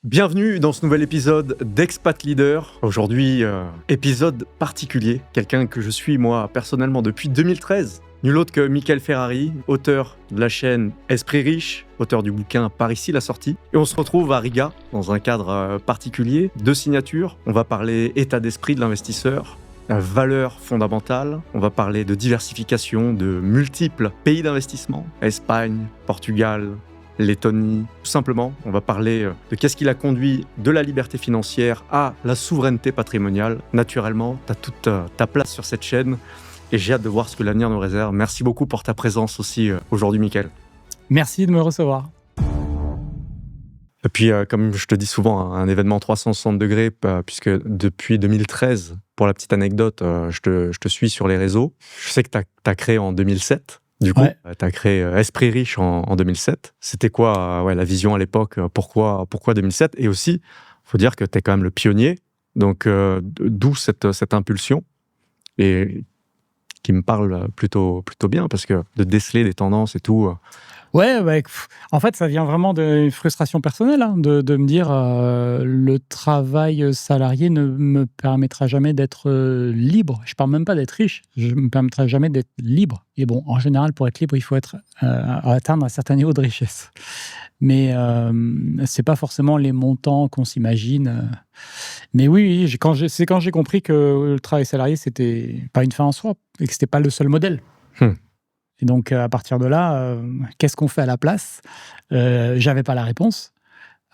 Bienvenue dans ce nouvel épisode d'Expat Leader. Aujourd'hui, épisode particulier. Quelqu'un que je suis moi personnellement depuis 2013. Nul autre que Michael Ferrari, auteur de la chaîne Esprit Riche, auteur du bouquin Par ici la sortie. Et on se retrouve à Riga dans un cadre particulier, de signature. On va parler état d'esprit de l'investisseur, valeurs fondamentales. On va parler de diversification, de multiples pays d'investissement. Espagne, Portugal, Lettonie. Tout simplement, on va parler de qu'est-ce qui l'a conduit de la liberté financière à la souveraineté patrimoniale. Naturellement, tu as toute ta place sur cette chaîne et j'ai hâte de voir ce que l'avenir nous réserve. Merci beaucoup pour ta présence aussi aujourd'hui, Michael. Merci de me recevoir. Et puis, comme je te dis souvent, un événement 360 degrés, puisque depuis 2013, pour la petite anecdote, je te suis sur les réseaux. Je sais que tu as créé en 2007. Du coup, tu as créé Esprit Riche en 2007. C'était quoi la vision à l'époque? Pourquoi 2007? Et aussi, il faut dire que tu es quand même le pionnier. Donc, d'où cette impulsion et qui me parle plutôt bien, parce que de déceler des tendances et tout... En fait, ça vient vraiment d'une frustration personnelle, de me dire le travail salarié ne me permettra jamais d'être libre. Je parle même pas d'être riche, je ne me permettra jamais d'être libre. Et bon, en général, pour être libre, il faut atteindre un certain niveau de richesse. Mais c'est pas forcément les montants qu'on s'imagine. Mais oui, c'est quand j'ai compris que le travail salarié, c'était pas une fin en soi et que c'était pas le seul modèle. Et donc, à partir de là, qu'est-ce qu'on fait à la place? J'avais pas la réponse.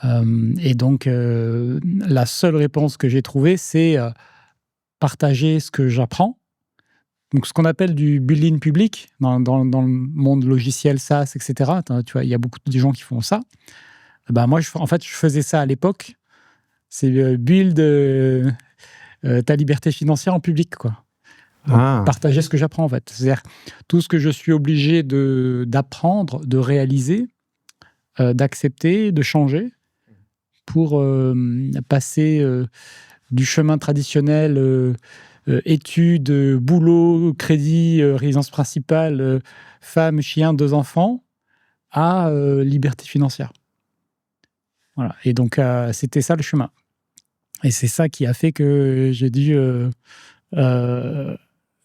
Et donc, la seule réponse que j'ai trouvée, c'est partager ce que j'apprends. Donc, ce qu'on appelle du building public dans le monde logiciel, SaaS, etc. Tu vois, il y a beaucoup de gens qui font ça. Moi, je faisais ça à l'époque. C'est build ta liberté financière en public, quoi. Partager ce que j'apprends, en fait. C'est-à-dire tout ce que je suis obligé d'apprendre, de réaliser, d'accepter, de changer pour passer du chemin traditionnel, études, boulot, crédit, résidence principale, femme, chien, 2 enfants, à liberté financière. Voilà. Et donc, c'était ça le chemin. Et c'est ça qui a fait que j'ai dû...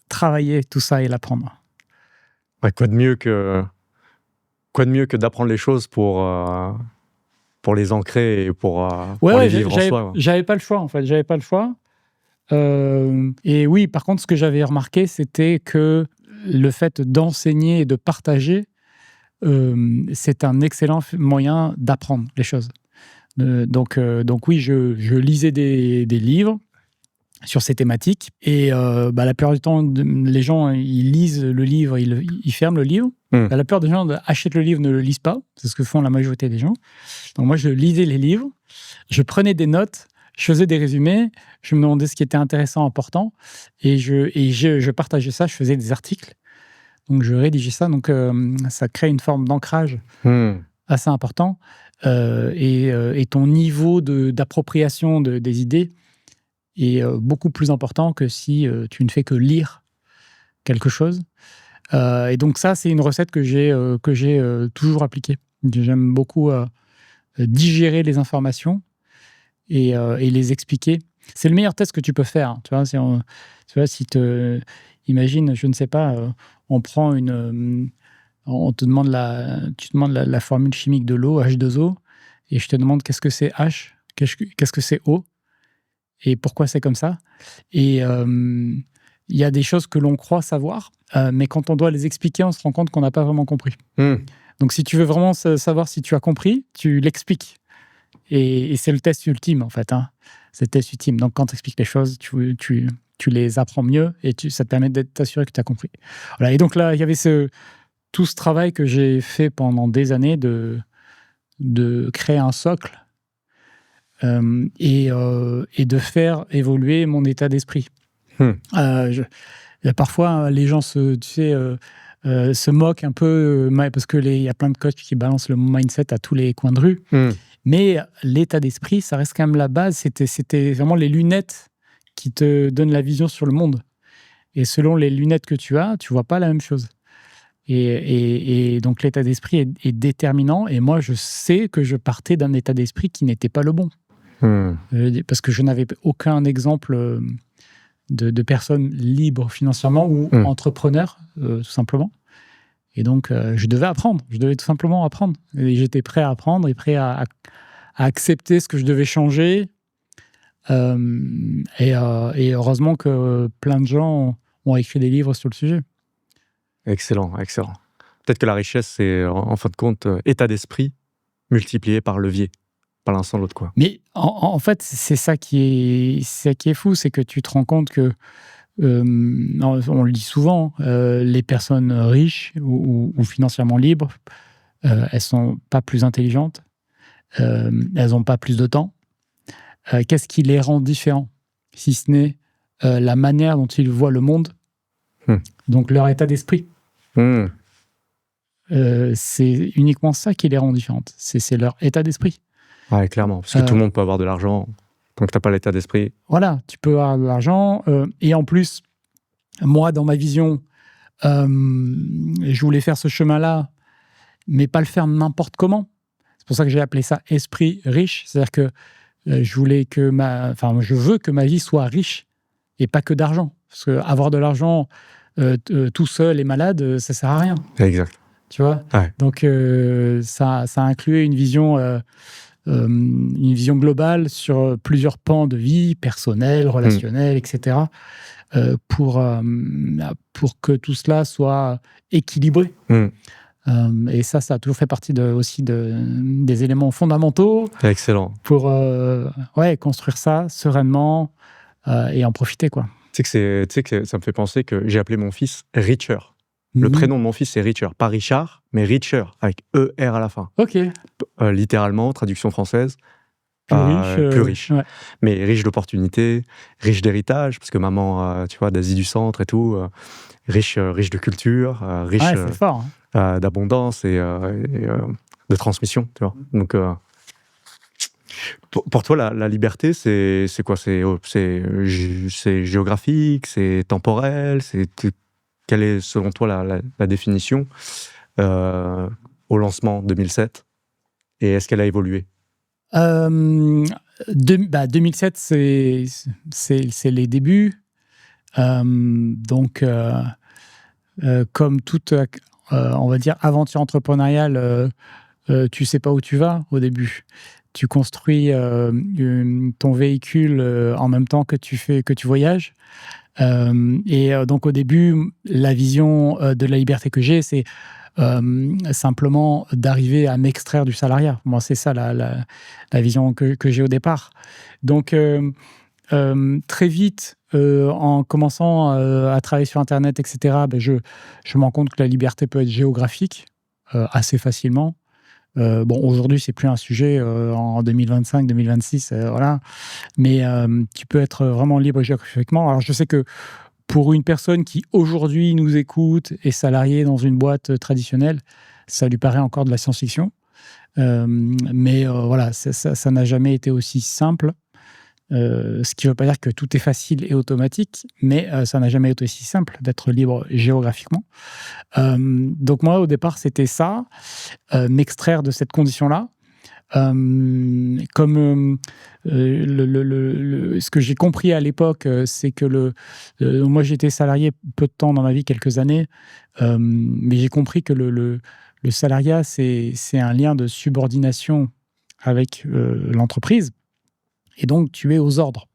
travailler tout ça et l'apprendre. Quoi de mieux que d'apprendre les choses pour les ancrer et pour les vivre en soi. J'avais pas le choix, en fait. J'avais pas le choix. Et oui, par contre, ce que j'avais remarqué, c'était que le fait d'enseigner et de partager, c'est un excellent moyen d'apprendre les choses. Donc oui, je lisais des livres sur ces thématiques. Et la plupart du temps, les gens, ils lisent le livre, ils ferment le livre. La plupart des gens achètent le livre, ne le lisent pas. C'est ce que font la majorité des gens. Donc moi, je lisais les livres, je prenais des notes, je faisais des résumés, je me demandais ce qui était intéressant, important, et je partageais ça, je faisais des articles. Donc je rédigeais ça. Donc ça crée une forme d'ancrage assez important. Et ton niveau d'appropriation des idées est beaucoup plus important que si tu ne fais que lire quelque chose. Et donc ça, c'est une recette que j'ai toujours appliquée. J'aime beaucoup digérer les informations et les expliquer. C'est le meilleur test que tu peux faire. Tu vois, imagine, je ne sais pas, on te demande tu demandes la formule chimique de l'eau, H2O, et je te demande qu'est-ce que c'est H, qu'est-ce que c'est O, et pourquoi c'est comme ça. Et il y a des choses que l'on croit savoir, mais quand on doit les expliquer, on se rend compte qu'on n'a pas vraiment compris. Donc si tu veux vraiment savoir si tu as compris, tu l'expliques. Et c'est le test ultime, en fait. C'est le test ultime. Donc quand tu expliques les choses, tu les apprends mieux et ça te permet de t'assurer que tu as compris. Voilà. Et donc là, il y avait tout ce travail que j'ai fait pendant des années de créer un socle et de faire évoluer mon état d'esprit. Parfois, les gens se moquent un peu parce qu'il y a plein de coachs qui balancent le mindset à tous les coins de rue. Mais l'état d'esprit, ça reste quand même la base. C'était vraiment les lunettes qui te donnent la vision sur le monde. Et selon les lunettes que tu as, tu vois pas la même chose. Et donc l'état d'esprit est déterminant. Et moi, je sais que je partais d'un état d'esprit qui n'était pas le bon. Parce que je n'avais aucun exemple de personnes libres financièrement ou entrepreneurs, tout simplement. Et donc, je devais apprendre. Je devais tout simplement apprendre. Et j'étais prêt à apprendre et prêt à accepter ce que je devais changer. Et heureusement que plein de gens ont écrit des livres sur le sujet. Excellent, excellent. Peut-être que la richesse, c'est en fin de compte état d'esprit multiplié par levier, pas l'un sans l'autre, quoi. Mais en fait, c'est ça qui est fou, c'est que tu te rends compte que, on le dit souvent, les personnes riches ou financièrement libres, elles sont pas plus intelligentes, elles n'ont pas plus de temps. Qu'est-ce qui les rend différents, si ce n'est la manière dont ils voient le monde, donc leur état d'esprit. C'est uniquement ça qui les rend différentes. C'est leur état d'esprit. Ouais, clairement. Parce que tout le monde peut avoir de l'argent tant que tu n'as pas l'état d'esprit. Voilà, tu peux avoir de l'argent. Et en plus, moi, dans ma vision, je voulais faire ce chemin-là, mais pas le faire n'importe comment. C'est pour ça que j'ai appelé ça esprit riche. C'est-à-dire que je veux que ma vie soit riche et pas que d'argent. Parce qu'avoir de l'argent tout seul et malade, ça sert à rien. Exact. Tu vois ? Ouais. Donc, ça incluait une vision globale sur plusieurs pans de vie, personnelle, relationnelle, etc., pour que tout cela soit équilibré. Et ça a toujours fait partie aussi des éléments fondamentaux. Excellent. Pour construire ça sereinement et en profiter, quoi. Tu sais que ça me fait penser que j'ai appelé mon fils Richer. Le prénom de mon fils, c'est Richer. Pas Richard, mais Richer, avec E-R à la fin. Ok. Littéralement, traduction française. Plus riche. Ouais. Mais riche d'opportunités, riche d'héritage, parce que maman, tu vois, d'Asie du Centre et tout, riche de culture, riche c'est fort, hein. d'abondance et de transmission, tu vois. Donc, pour toi, la liberté, c'est quoi ? C'est géographique, c'est temporel, quelle est, selon toi, la définition au lancement 2007 ? Et est-ce qu'elle a évolué ? 2007, c'est les débuts. Donc, comme toute, on va dire, aventure entrepreneuriale, tu sais pas où tu vas au début. Tu construis ton véhicule en même temps que tu voyages. Donc, au début, la vision de la liberté que j'ai, c'est simplement d'arriver à m'extraire du salariat. Moi, c'est ça la vision que j'ai au départ. Donc, très vite, en commençant à travailler sur Internet, etc., je me rends compte que la liberté peut être géographique assez facilement. Aujourd'hui, c'est plus un sujet en 2025, 2026, voilà. Mais tu peux être vraiment libre géographiquement. Alors, je sais que pour une personne qui, aujourd'hui, nous écoute, est salariée dans une boîte traditionnelle, ça lui paraît encore de la science-fiction. Mais voilà, ça n'a jamais été aussi simple. Ce qui ne veut pas dire que tout est facile et automatique, mais ça n'a jamais été aussi simple d'être libre géographiquement. Donc moi, au départ, c'était ça, m'extraire de cette condition-là. Ce que j'ai compris à l'époque, c'est que moi, j'étais salarié peu de temps dans ma vie, quelques années, mais j'ai compris que le salariat, c'est un lien de subordination avec l'entreprise. Et donc, tu es aux ordres.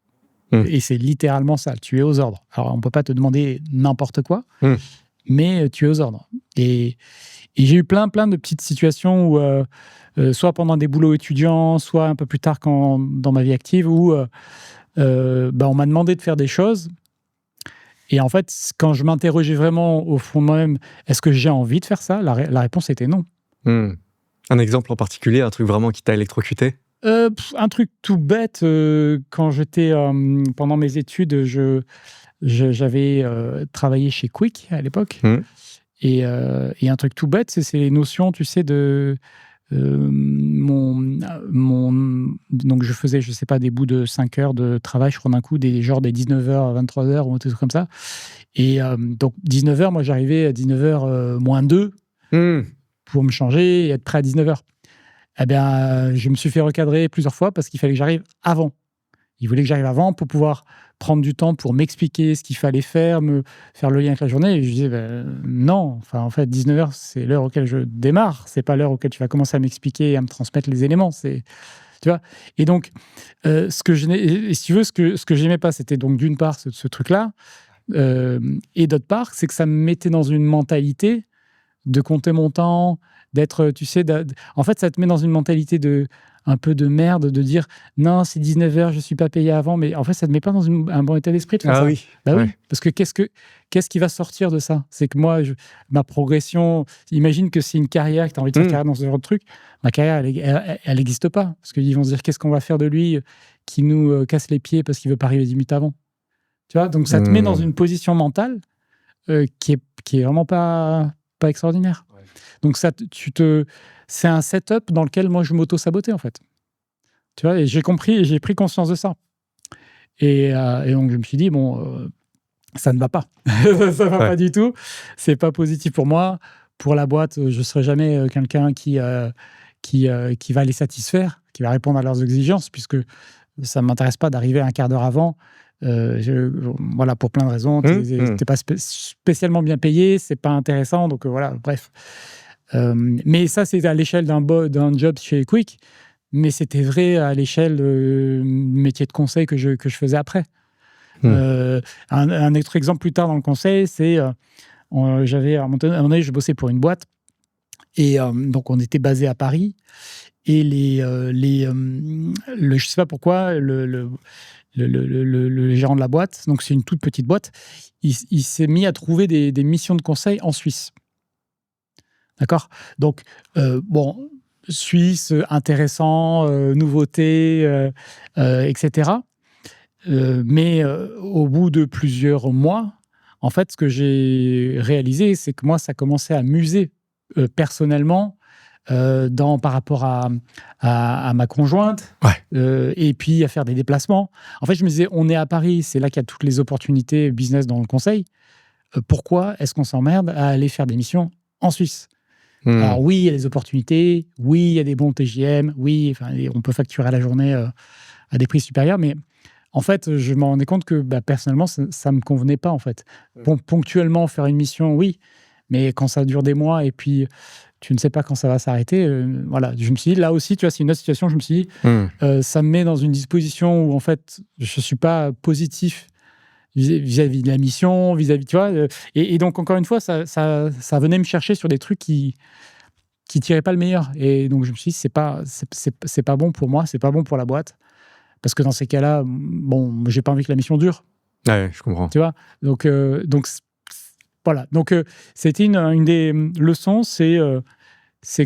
Et c'est littéralement ça, tu es aux ordres. Alors, on ne peut pas te demander n'importe quoi, mais tu es aux ordres. Et j'ai eu plein de petites situations où, soit pendant des boulots étudiants, soit un peu plus tard dans ma vie active, où on m'a demandé de faire des choses. Et en fait, quand je m'interrogeais vraiment au fond de moi-même, est-ce que j'ai envie de faire ça ? La réponse était non. Un exemple en particulier, un truc vraiment qui t'a électrocuté ? Un truc tout bête, quand j'étais pendant mes études, j'avais travaillé chez Quick à l'époque. Et un truc tout bête, c'est les notions, tu sais, de Donc, je faisais, je sais pas, des bouts de 5 heures de travail, je crois, d'un coup, des 19h à 23h ou des trucs comme ça. Et donc, 19h, moi, j'arrivais à 19h moins 2 pour me changer et être prêt à 19h. Eh bien, je me suis fait recadrer plusieurs fois parce qu'il fallait que j'arrive avant. Il voulait que j'arrive avant pour pouvoir prendre du temps pour m'expliquer ce qu'il fallait faire, me faire le lien avec la journée. Et je disais, non, enfin, en fait, 19h, c'est l'heure auquel je démarre. C'est pas l'heure auquel tu vas commencer à m'expliquer et à me transmettre les éléments. Tu vois. Et donc, si tu veux, ce que j'aimais pas, c'était donc d'une part ce truc-là, et d'autre part, c'est que ça me mettait dans une mentalité de compter mon temps, d'être, tu sais, en fait, ça te met dans une mentalité un peu de merde, de dire non, c'est 19h, je suis pas payé avant, mais en fait, ça te met pas dans un bon état d'esprit de faire ça. Oui. Bah oui, parce que qu'est-ce qui va sortir de ça? C'est que moi, ma progression, imagine que c'est une carrière, que tu as envie de faire carrière dans ce genre de truc, ma carrière, elle n'existe pas, parce qu'ils vont se dire qu'est-ce qu'on va faire de lui qui nous casse les pieds parce qu'il veut pas arriver 10 minutes avant. Tu vois, donc ça te met dans une position mentale qui est vraiment pas extraordinaire. Ouais. Donc c'est un setup dans lequel moi je m'auto-sabotais en fait. Tu vois, et j'ai compris et j'ai pris conscience de ça. Et donc je me suis dit ça ne va pas. Ça va pas du tout. C'est pas positif pour moi. Pour la boîte, je serai jamais quelqu'un qui va les satisfaire, qui va répondre à leurs exigences, puisque ça m'intéresse pas d'arriver un quart d'heure avant. Voilà, pour plein de raisons. T'es pas spécialement bien payé, c'est pas intéressant, donc voilà, bref. Mais ça, c'est à l'échelle d'un job chez Quick, mais c'était vrai à l'échelle métier de conseil que je faisais après. Un autre exemple plus tard dans le conseil, c'est j'avais à un moment donné, je bossais pour une boîte, et donc on était basé à Paris, et je sais pas pourquoi, le gérant de la boîte, donc c'est une toute petite boîte, il s'est mis à trouver des missions de conseil en Suisse. D'accord ? Donc, Suisse, intéressant, nouveauté, etc. Mais au bout de plusieurs mois, en fait, ce que j'ai réalisé, c'est que moi, ça commençait à m'user personnellement, par rapport à ma conjointe, et puis à faire des déplacements. En fait, je me disais, on est à Paris, c'est là qu'il y a toutes les opportunités business dans le conseil. Pourquoi est-ce qu'on s'emmerde à aller faire des missions en Suisse ? Alors oui, il y a des opportunités, oui, il y a des bons TJM, oui, on peut facturer à la journée à des prix supérieurs, mais en fait, je me rendais compte que personnellement, ça ne me convenait pas, en fait. Ponctuellement, faire une mission, oui, mais quand ça dure des mois et puis tu ne sais pas quand ça va s'arrêter, voilà. Je me suis dit, là aussi, tu vois, c'est une autre situation, je me suis dit, ça me met dans une disposition où, en fait, je ne suis pas positif vis-à-vis de la mission, vis-à-vis, tu vois. Et donc, encore une fois, ça venait me chercher sur des trucs qui tiraient pas le meilleur. Et donc, je me suis dit, c'est pas bon pour moi, c'est pas bon pour la boîte. Parce que dans ces cas-là, j'ai pas envie que la mission dure. Ouais, je comprends. Tu vois. Donc voilà. Donc, c'était une des leçons, c'est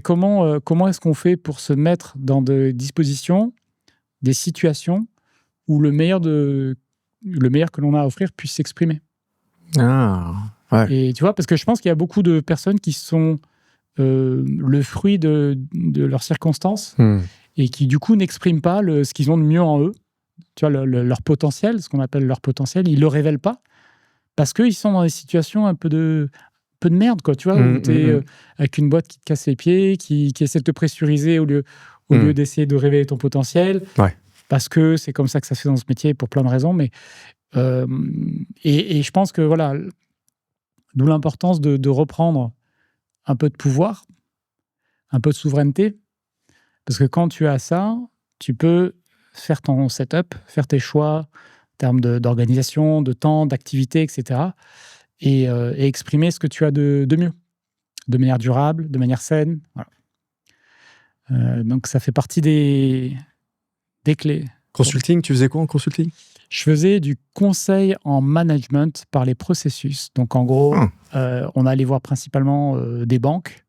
comment est-ce qu'on fait pour se mettre dans des dispositions, des situations où le meilleur que l'on a à offrir puisse s'exprimer. Ah, ouais. Et tu vois, parce que je pense qu'il y a beaucoup de personnes qui sont le fruit de leurs circonstances et qui, du coup, n'expriment pas ce qu'ils ont de mieux en eux. Tu vois, leur potentiel, ce qu'on appelle leur potentiel, ils ne le révèlent pas parce qu'ils sont dans des situations un peu de merde, quoi, tu vois, où tu es avec une boîte qui te casse les pieds, qui essaie de te pressuriser au lieu d'essayer de révéler ton potentiel. Ouais. Parce que c'est comme ça que ça se fait dans ce métier pour plein de raisons. Mais, et je pense que, voilà, d'où l'importance de reprendre un peu de pouvoir, un peu de souveraineté. Parce que quand tu as ça, tu peux faire ton setup, faire tes choix en termes d'organisation, de temps, d'activité, etc. Et exprimer ce que tu as de mieux, de manière durable, de manière saine. Voilà. Donc, ça fait partie des clés. Consulting, tu faisais quoi en consulting ? Je faisais du conseil en management par les processus. Donc, en gros, on allait voir principalement des banques.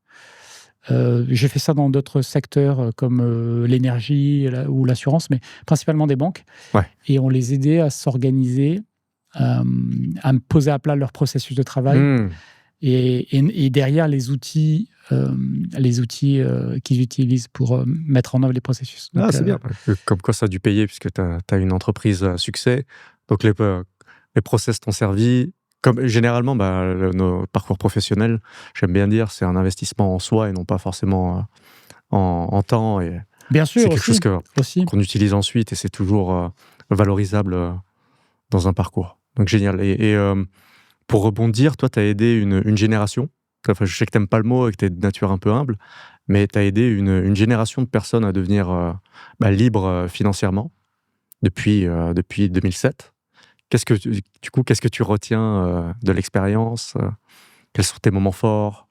J'ai fait ça dans d'autres secteurs comme l'énergie ou l'assurance, mais principalement des banques. Ouais. Et on les aidait à s'organiser, à me poser à plat leur processus de travail et derrière les outils qu'ils utilisent pour mettre en œuvre les processus. Donc, c'est bien. Comme quoi ça a dû payer, puisque tu as une entreprise à succès. Donc les process t'ont servi. Comme généralement, nos parcours professionnels, j'aime bien dire, c'est un investissement en soi et non pas forcément en temps. Et bien sûr, c'est quelque chose aussi. qu'on utilise ensuite et c'est toujours valorisable dans un parcours. Donc génial. Et pour rebondir, toi, tu as aidé une génération. Enfin, je sais que tu n'aimes pas le mot et que tu es de nature un peu humble, mais tu as aidé une génération de personnes à devenir libres financièrement depuis 2007. Qu'est-ce que tu retiens de l'expérience? Quels sont tes moments forts?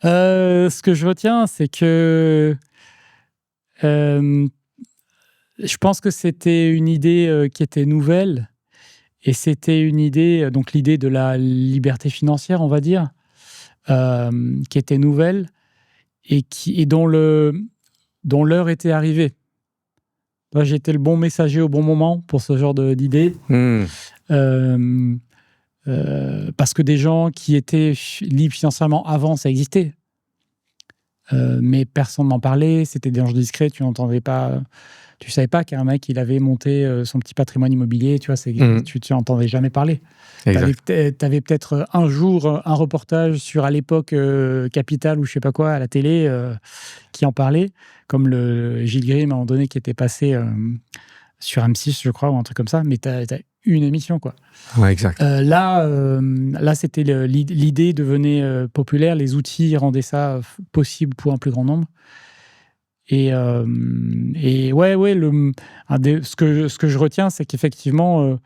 Ce que je retiens, c'est que je pense que c'était une idée qui était nouvelle, et c'était une idée, donc l'idée de la liberté financière, on va dire, qui était nouvelle et dont l'heure était arrivée. Moi, j'étais le bon messager au bon moment pour ce genre d'idée. Parce que des gens qui étaient libres financièrement avant, ça existait. Mais personne n'en parlait, c'était des gens discrets, tu n'entendais pas, tu savais pas qu'un mec il avait monté son petit patrimoine immobilier, tu vois, tu n'entendais jamais parler. Tu avais peut-être un jour un reportage sur, à l'époque, Capital ou je sais pas quoi à la télé qui en parlait, comme le Gilles Grimm à un moment donné qui était passé sur M6, je crois, ou un truc comme ça, mais tu as une émission, quoi. Ouais, exact. Là, c'était l'idée devenait populaire, les outils rendaient ça possible pour un plus grand nombre. Et ouais, ce que je retiens, c'est qu'effectivement,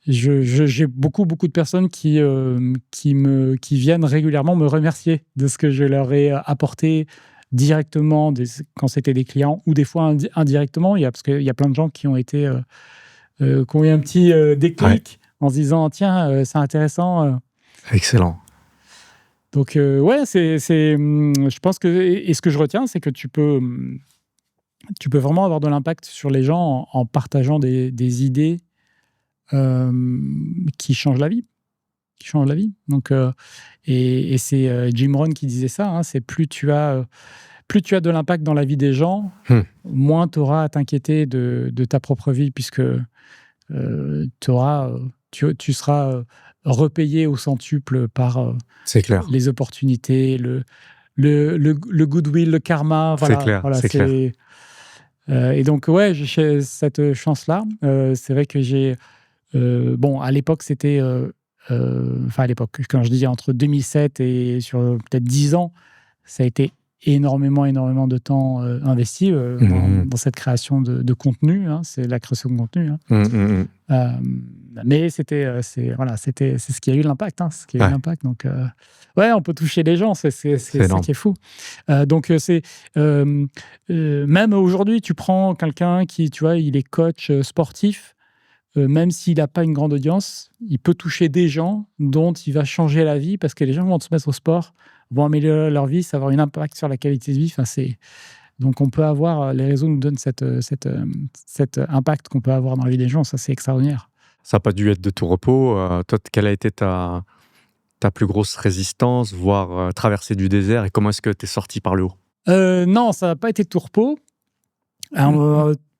j'ai beaucoup de personnes qui viennent régulièrement me remercier de ce que je leur ai apporté directement quand c'était des clients, ou des fois indirectement, parce qu'il y a plein de gens qui ont été qui ont eu un petit déclic en se disant tiens, c'est intéressant. Excellent. Donc je pense que, et ce que je retiens, c'est que tu peux vraiment avoir de l'impact sur les gens en partageant des idées qui changent la vie. Donc, et c'est Jim Rohn qui disait ça, hein, c'est plus tu as de l'impact dans la vie des gens, moins tu auras à t'inquiéter de ta propre vie, puisque tu seras repayé au centuple par c'est clair. les opportunités, le goodwill, le karma. Voilà, c'est clair. Et donc, ouais, j'ai cette chance-là. C'est vrai que j'ai... à l'époque, c'était... à l'époque, quand je dis entre 2007 et sur peut-être 10 ans, ça a été énormément de temps investi dans cette création de contenu. Hein, c'est la création de contenu. Hein. Mais c'est ce qui a eu l'impact. Hein, eu l'impact. Donc, on peut toucher les gens, c'est ça qui est fou. Donc, même aujourd'hui, tu prends quelqu'un qui, tu vois, il est coach sportif. Même s'il n'a pas une grande audience, il peut toucher des gens dont il va changer la vie, parce que les gens vont se mettre au sport, vont améliorer leur vie, ça va avoir un impact sur la qualité de vie. Donc on peut avoir, les réseaux nous donnent cet impact qu'on peut avoir dans la vie des gens, ça c'est extraordinaire. Ça n'a pas dû être de tout repos. Toi, quelle a été ta plus grosse résistance, voire traversée du désert, et comment est-ce que tu es sorti par le haut? Non, ça n'a pas été de tout repos.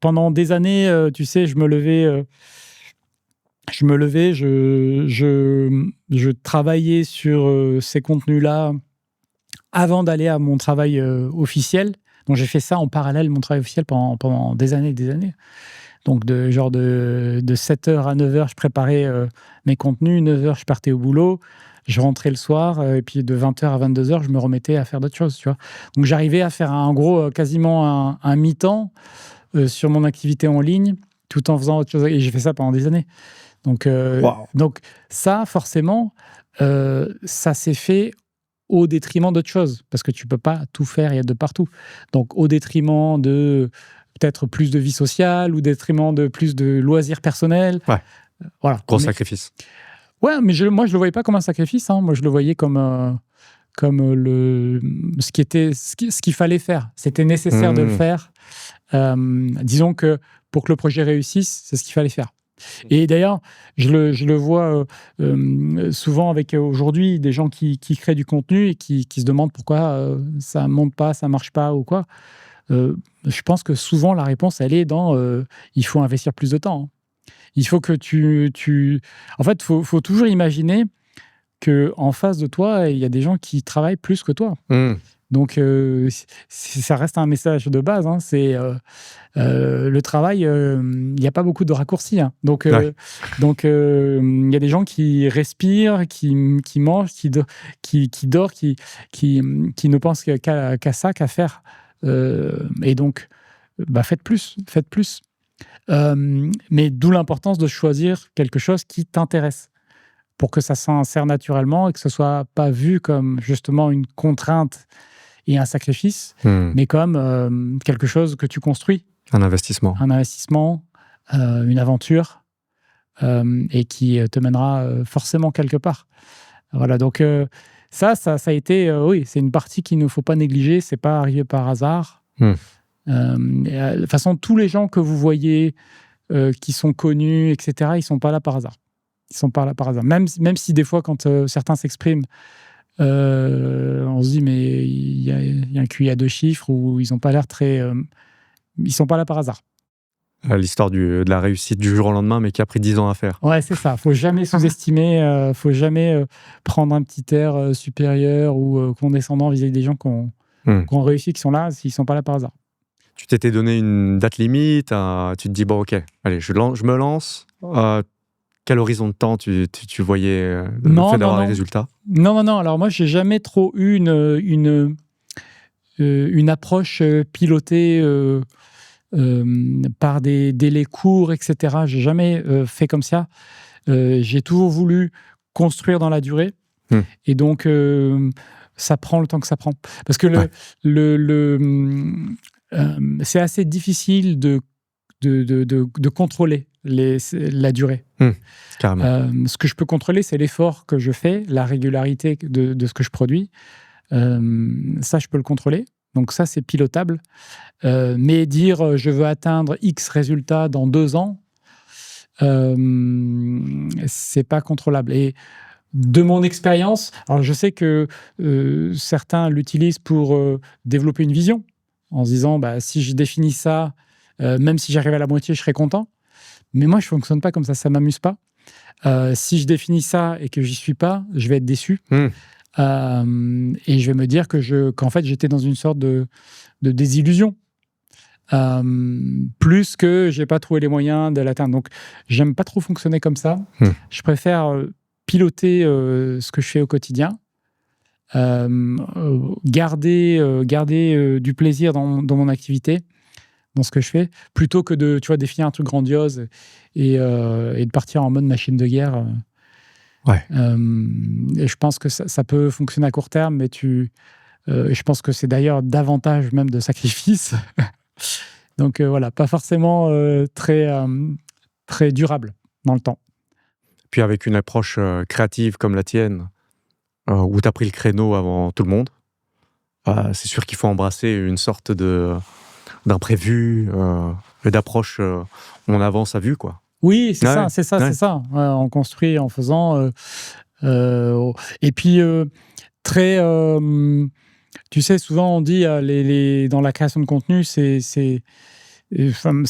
Pendant des années, tu sais, je me levais, je travaillais sur ces contenus-là avant d'aller à mon travail officiel. Donc j'ai fait ça en parallèle, mon travail officiel, pendant des années et des années. Donc de 7h à 9h, je préparais mes contenus, 9h, je partais au boulot, je rentrais le soir, et puis de 20h à 22h, je me remettais à faire d'autres choses, tu vois. Donc j'arrivais à faire en gros quasiment un mi-temps sur mon activité en ligne, tout en faisant autre chose. Et j'ai fait ça pendant des années. Donc ça, forcément, ça s'est fait au détriment d'autres choses, parce que tu peux pas tout faire et être de partout. Donc au détriment de peut-être plus de vie sociale, ou au détriment de plus de loisirs personnels. Voilà. Gros sacrifice. Ouais, mais moi je le voyais pas comme un sacrifice. Hein. Moi je le voyais comme ce qu'il fallait faire. C'était nécessaire de le faire. Disons que pour que le projet réussisse, c'est ce qu'il fallait faire. Et d'ailleurs, je le vois souvent avec aujourd'hui des gens qui créent du contenu et qui se demandent pourquoi ça ne monte pas, ça ne marche pas ou quoi. Je pense que souvent la réponse, elle est dans il faut investir plus de temps. Il faut que En fait, faut toujours imaginer qu'en face de toi, il y a des gens qui travaillent plus que toi. Mmh. Donc, ça reste un message de base. Hein, c'est le travail, il n'y a pas beaucoup de raccourcis. Hein. Donc, Ouais. il y a des gens qui respirent, qui mangent, qui dorment, qui ne pensent qu'à ça, qu'à faire. Et donc, faites plus, faites plus. Mais d'où l'importance de choisir quelque chose qui t'intéresse pour que ça s'insère naturellement et que ce soit pas vu comme justement une contrainte et un sacrifice, Mmh. mais comme quelque chose que tu construis, Un investissement. un investissement, une aventure, et qui te mènera forcément quelque part. Voilà, donc ça a été, oui, c'est une partie qu'il ne faut pas négliger, c'est pas arrivé par hasard. Mmh. De toute façon, tous les gens que vous voyez qui sont connus, etc., ils sont pas là par hasard. Ils sont pas là par hasard. Même si des fois, quand certains s'expriment, on se dit mais il y a un QI à 2 chiffres ou ils ont pas l'air très... ils sont pas là par hasard. L'histoire de la réussite du jour au lendemain, mais qui a pris 10 ans à faire. Ouais, c'est ça. Faut jamais sous-estimer, faut jamais prendre un petit air supérieur ou condescendant vis-à-vis des gens qui ont réussi, qui sont là, s'ils sont pas là par hasard. Tu t'étais donné une date limite, tu te dis, bon, ok, allez, je me lance. Quel horizon de temps tu voyais le fait d'avoir les résultats? Non. Alors moi, j'ai jamais trop eu une approche pilotée par des délais courts, etc. J'ai jamais fait comme ça. J'ai toujours voulu construire dans la durée. Et donc, ça prend le temps que ça prend. Parce que c'est assez difficile de contrôler la durée. Carrément. Ce que je peux contrôler, c'est l'effort que je fais, la régularité de ce que je produis. Ça, je peux le contrôler. Donc ça, c'est pilotable. Mais dire je veux atteindre X résultats dans 2 ans, c'est pas contrôlable. Et de mon expérience, alors je sais que certains l'utilisent pour développer une vision, en se disant si je définis ça, même si j'arrive à la moitié, je serai content. Mais moi, je ne fonctionne pas comme ça m'amuse pas. Si je définis ça et que j'y suis pas, je vais être déçu. Et je vais me dire qu'en fait, j'étais dans une sorte de désillusion. Plus que j'ai pas trouvé les moyens de l'atteindre. Donc, j'aime pas trop fonctionner comme ça. Je préfère piloter ce que je fais au quotidien, garder du plaisir dans mon activité, dans ce que je fais, plutôt que de définir un truc grandiose et de partir en mode machine de guerre. Ouais. Et je pense que ça peut fonctionner à court terme, mais je pense que c'est d'ailleurs davantage même de sacrifice. Donc voilà, pas forcément très durable dans le temps. Puis avec une approche créative comme la tienne, où tu as pris le créneau avant tout le monde, c'est sûr qu'il faut embrasser une sorte d'imprévu, et d'approche où on avance à vue, quoi. Oui, c'est ça. On construit en faisant. Et puis, très... tu sais, souvent on dit dans la création de contenu, c'est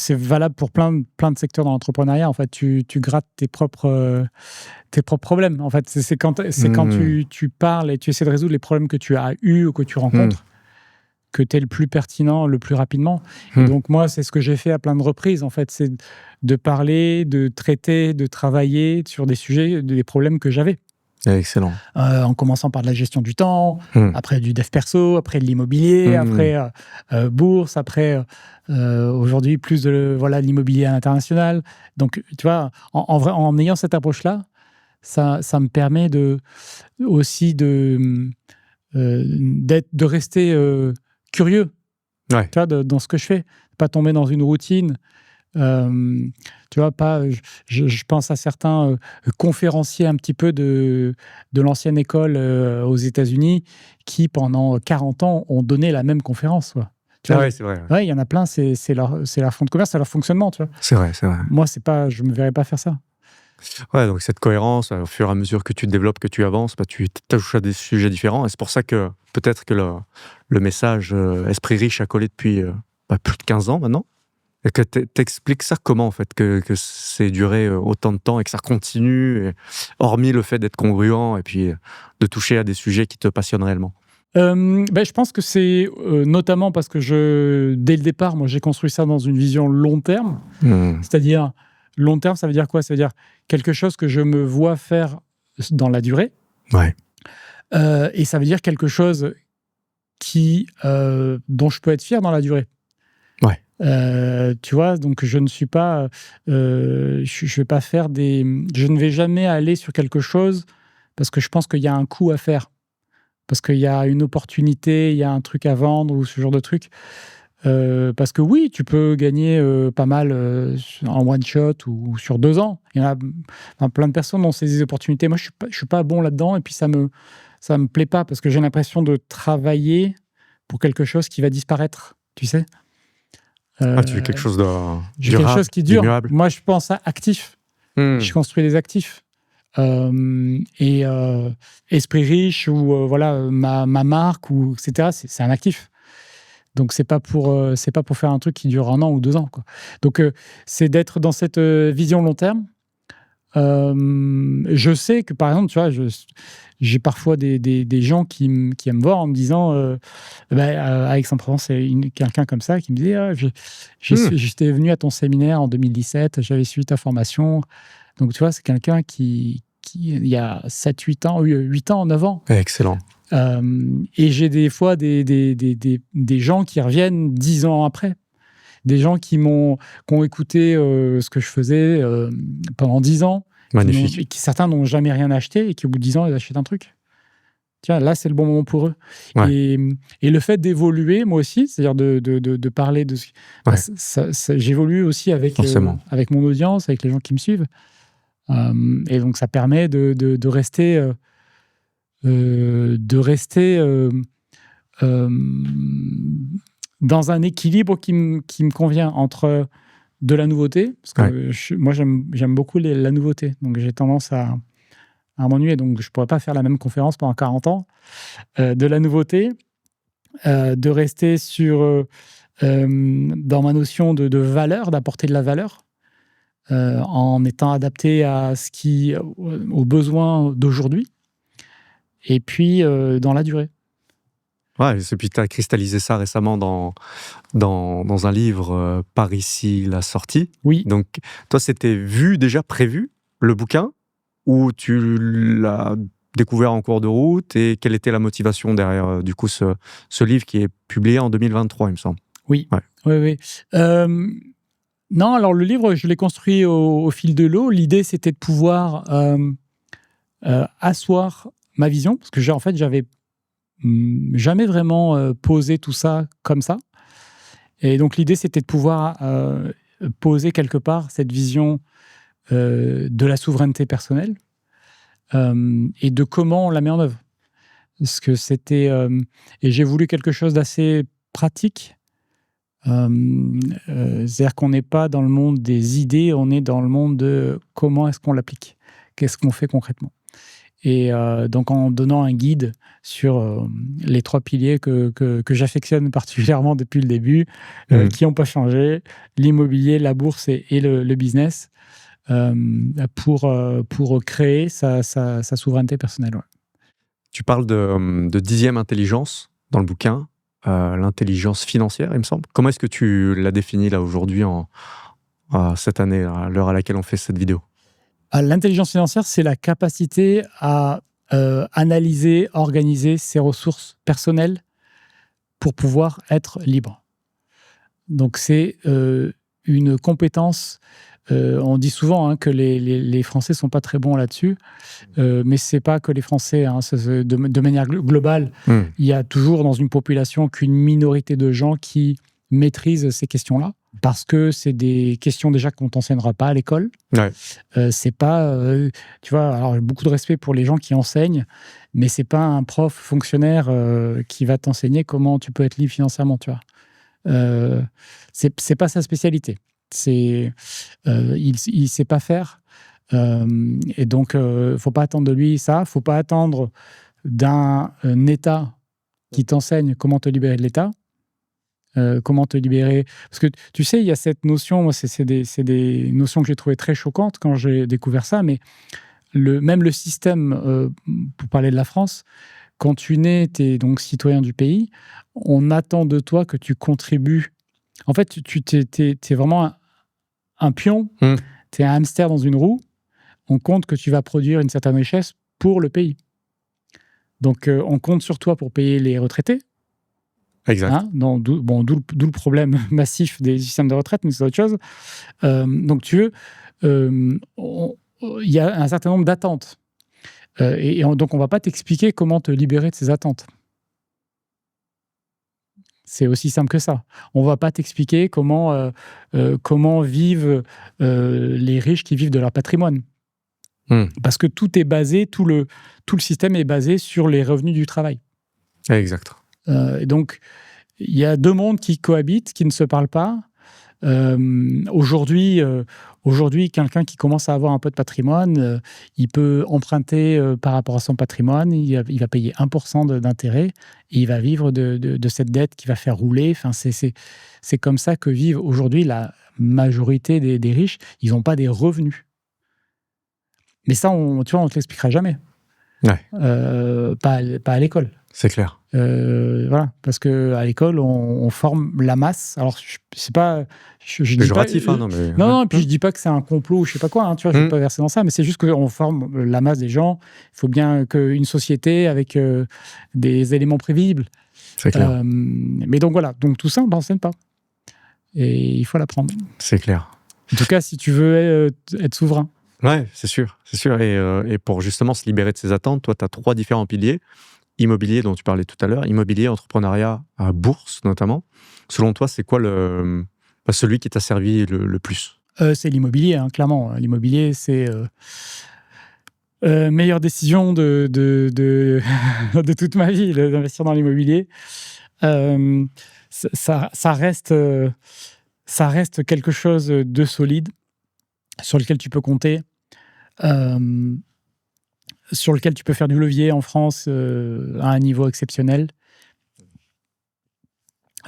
valable pour plein de secteurs dans l'entrepreneuriat. En fait, tu grattes tes propres problèmes. En fait, c'est quand tu parles et tu essaies de résoudre les problèmes que tu as eus ou que tu rencontres, que tu es le plus pertinent, le plus rapidement. Et donc moi, c'est ce que j'ai fait à plein de reprises. En fait, c'est de parler, de traiter, de travailler sur des sujets, des problèmes que j'avais. Excellent. En commençant par de la gestion du temps, après du dev perso, après de l'immobilier, après bourse, après aujourd'hui plus de l'immobilier à l'international. Donc, tu vois, en ayant cette approche-là, ça me permet aussi de rester curieux, ouais. Tu vois, dans ce que je fais, pas tomber dans une routine. Tu vois, je pense à certains conférenciers un petit peu de l'ancienne école aux États-Unis qui, pendant 40 ans, ont donné la même conférence. Tu vois, ouais, c'est vrai. ouais, il y en a plein, c'est leur fond de commerce, c'est leur fonctionnement, tu vois. C'est vrai, c'est vrai. Moi, je me verrais pas faire ça. Ouais, donc cette cohérence, au fur et à mesure que tu te développes, que tu avances, bah, tu touches à des sujets différents. Et c'est pour ça que peut-être que le message Esprit riche a collé depuis plus de 15 ans maintenant. Et que t'expliques ça comment, en fait, que c'est duré autant de temps et que ça continue, et hormis le fait d'être congruent et puis de toucher à des sujets qui te passionnent réellement. Je pense que c'est notamment parce que dès le départ, moi, j'ai construit ça dans une vision long terme. C'est-à-dire, long terme, ça veut dire quoi? Ça veut dire quelque chose que je me vois faire dans la durée. Ouais. Et ça veut dire quelque chose dont je peux être fier dans la durée. Ouais. Tu vois, donc je ne suis pas, je vais pas faire je ne vais jamais aller sur quelque chose parce que je pense qu'il y a un coup à faire, parce qu'il y a une opportunité, il y a un truc à vendre ou ce genre de truc. Parce que oui, tu peux gagner pas mal en one shot ou sur 2 ans. Il y en a plein de personnes ont saisi des opportunités. Moi, je suis pas bon là-dedans et puis ça me plaît pas parce que j'ai l'impression de travailler pour quelque chose qui va disparaître, tu sais. Tu veux quelque chose de Je veux quelque chose qui dure. immuable. Moi, je pense à actif. Je construis des actifs. Esprit riche ou voilà ma marque ou etc. C'est un actif. Donc c'est pas pour faire un truc qui dure 1 an ou 2 ans, quoi. Donc c'est d'être dans cette vision long terme. Je sais que par exemple, tu vois, j'ai parfois des gens qui aiment me voir en me disant à Aix-en-Provence, c'est quelqu'un comme ça qui me dit j'étais venu à ton séminaire en 2017, j'avais suivi ta formation. Donc tu vois, c'est quelqu'un qui il y a 7-8 ans, 8 ans, 9 ans. Excellent. Et j'ai des fois des gens qui reviennent 10 ans après. Des gens qui ont écouté ce que je faisais pendant 10 ans. Magnifique. Certains n'ont jamais rien acheté et qui, au bout de 10 ans, ils achètent un truc. Tiens, là, c'est le bon moment pour eux. Ouais. Et le fait d'évoluer, moi aussi, c'est-à-dire de parler de... Ouais. J'évolue aussi avec mon audience, avec les gens qui me suivent. Et donc, ça permet de rester... dans un équilibre qui me convient entre de la nouveauté, parce que moi j'aime beaucoup la nouveauté, donc j'ai tendance à m'ennuyer, donc je pourrais pas faire la même conférence pendant 40 ans. De la nouveauté, de rester dans ma notion de valeur, d'apporter de la valeur, en étant adapté aux besoins d'aujourd'hui, et puis dans la durée. Ouais, et puis tu as cristallisé ça récemment dans un livre, Par ici la sortie. Oui. Donc, toi, c'était déjà prévu, le bouquin, ou tu l'as découvert en cours de route, et quelle était la motivation derrière, du coup, ce livre qui est publié en 2023, il me semble. Oui. Ouais. Oui. Non, alors le livre, je l'ai construit au fil de l'eau. L'idée, c'était de pouvoir asseoir ma vision, parce que en fait, j'avais jamais vraiment posé tout ça comme ça. Et donc, l'idée, c'était de pouvoir poser quelque part cette vision de la souveraineté personnelle et de comment on la met en œuvre. Parce que et j'ai voulu quelque chose d'assez pratique. C'est-à-dire qu'on n'est pas dans le monde des idées, on est dans le monde de comment est-ce qu'on l'applique, qu'est-ce qu'on fait concrètement. Et donc en donnant un guide sur les 3 piliers que j'affectionne particulièrement depuis le début, qui n'ont pas changé, l'immobilier, la bourse et le business, pour créer sa souveraineté personnelle. Ouais. Tu parles de 10e intelligence dans le bouquin, l'intelligence financière, il me semble. Comment est-ce que tu l'as définie là aujourd'hui, cette année, à l'heure à laquelle on fait cette vidéo? L'intelligence financière, c'est la capacité à analyser, organiser ses ressources personnelles pour pouvoir être libre. Donc, c'est une compétence. On dit souvent que les Français ne sont pas très bons là-dessus, mais ce n'est pas que les Français. De manière globale, il y a toujours dans une population qu'une minorité de gens qui maîtrisent ces questions-là. Parce que c'est des questions déjà qu'on t'enseignera pas à l'école. Ouais. C'est pas, tu vois. Alors j'ai beaucoup de respect pour les gens qui enseignent, mais c'est pas un prof fonctionnaire qui va t'enseigner comment tu peux être libre financièrement, tu vois. C'est pas sa spécialité. Il sait pas faire. Et donc, faut pas attendre de lui ça. Faut pas attendre d'un État qui t'enseigne comment te libérer de l'État. Comment te libérer. Parce que tu sais, il y a cette notion, moi, c'est des notions que j'ai trouvées très choquantes quand j'ai découvert ça, mais même le système, pour parler de la France, quand tu nais, tu es donc citoyen du pays, on attend de toi que tu contribues. En fait, tu es vraiment un pion, tu es un hamster dans une roue, on compte que tu vas produire une certaine richesse pour le pays. Donc, on compte sur toi pour payer les retraités. Exact. Hein, d'où le problème massif des systèmes de retraite, mais c'est autre chose. Donc, tu veux, il y a un certain nombre d'attentes. Donc, on ne va pas t'expliquer comment te libérer de ces attentes. C'est aussi simple que ça. On ne va pas t'expliquer comment vivent les riches qui vivent de leur patrimoine. Parce que tout est basé, tout le système est basé sur les revenus du travail. Exact. Et donc, il y a deux mondes qui cohabitent, qui ne se parlent pas. Aujourd'hui, quelqu'un qui commence à avoir un peu de patrimoine, il peut emprunter par rapport à son patrimoine, il va payer 1% d'intérêt et il va vivre de cette dette qui va faire rouler. Enfin, c'est comme ça que vivent aujourd'hui la majorité des riches. Ils n'ont pas des revenus. Mais ça, on ne te l'expliquera jamais. Ouais. Pas à l'école. C'est clair. Voilà, parce qu'à l'école, on forme la masse. Alors, c'est pas. Je dis péjoratif, pas, non, mais. Non, puis je dis pas que c'est un complot ou je sais pas quoi, hein, tu vois, je ne vais pas verser dans ça, mais c'est juste qu'on forme la masse des gens. Il faut bien qu'une société avec des éléments prévisibles. C'est clair. Mais donc voilà, donc tout ça, on ne l'enseigne pas. Et il faut l'apprendre. C'est clair. En tout cas, si tu veux être souverain. Ouais, c'est sûr. Et pour justement se libérer de ces attentes, toi, tu as 3 différents piliers. Immobilier, dont tu parlais tout à l'heure, immobilier, entrepreneuriat, bourse notamment. Selon toi, c'est quoi celui qui t'a servi le plus ? C'est l'immobilier, hein, clairement. L'immobilier, c'est meilleure décision de toute ma vie, d'investir dans l'immobilier. Ça reste quelque chose de solide, sur lequel tu peux compter. Sur lequel tu peux faire du levier en France à un niveau exceptionnel.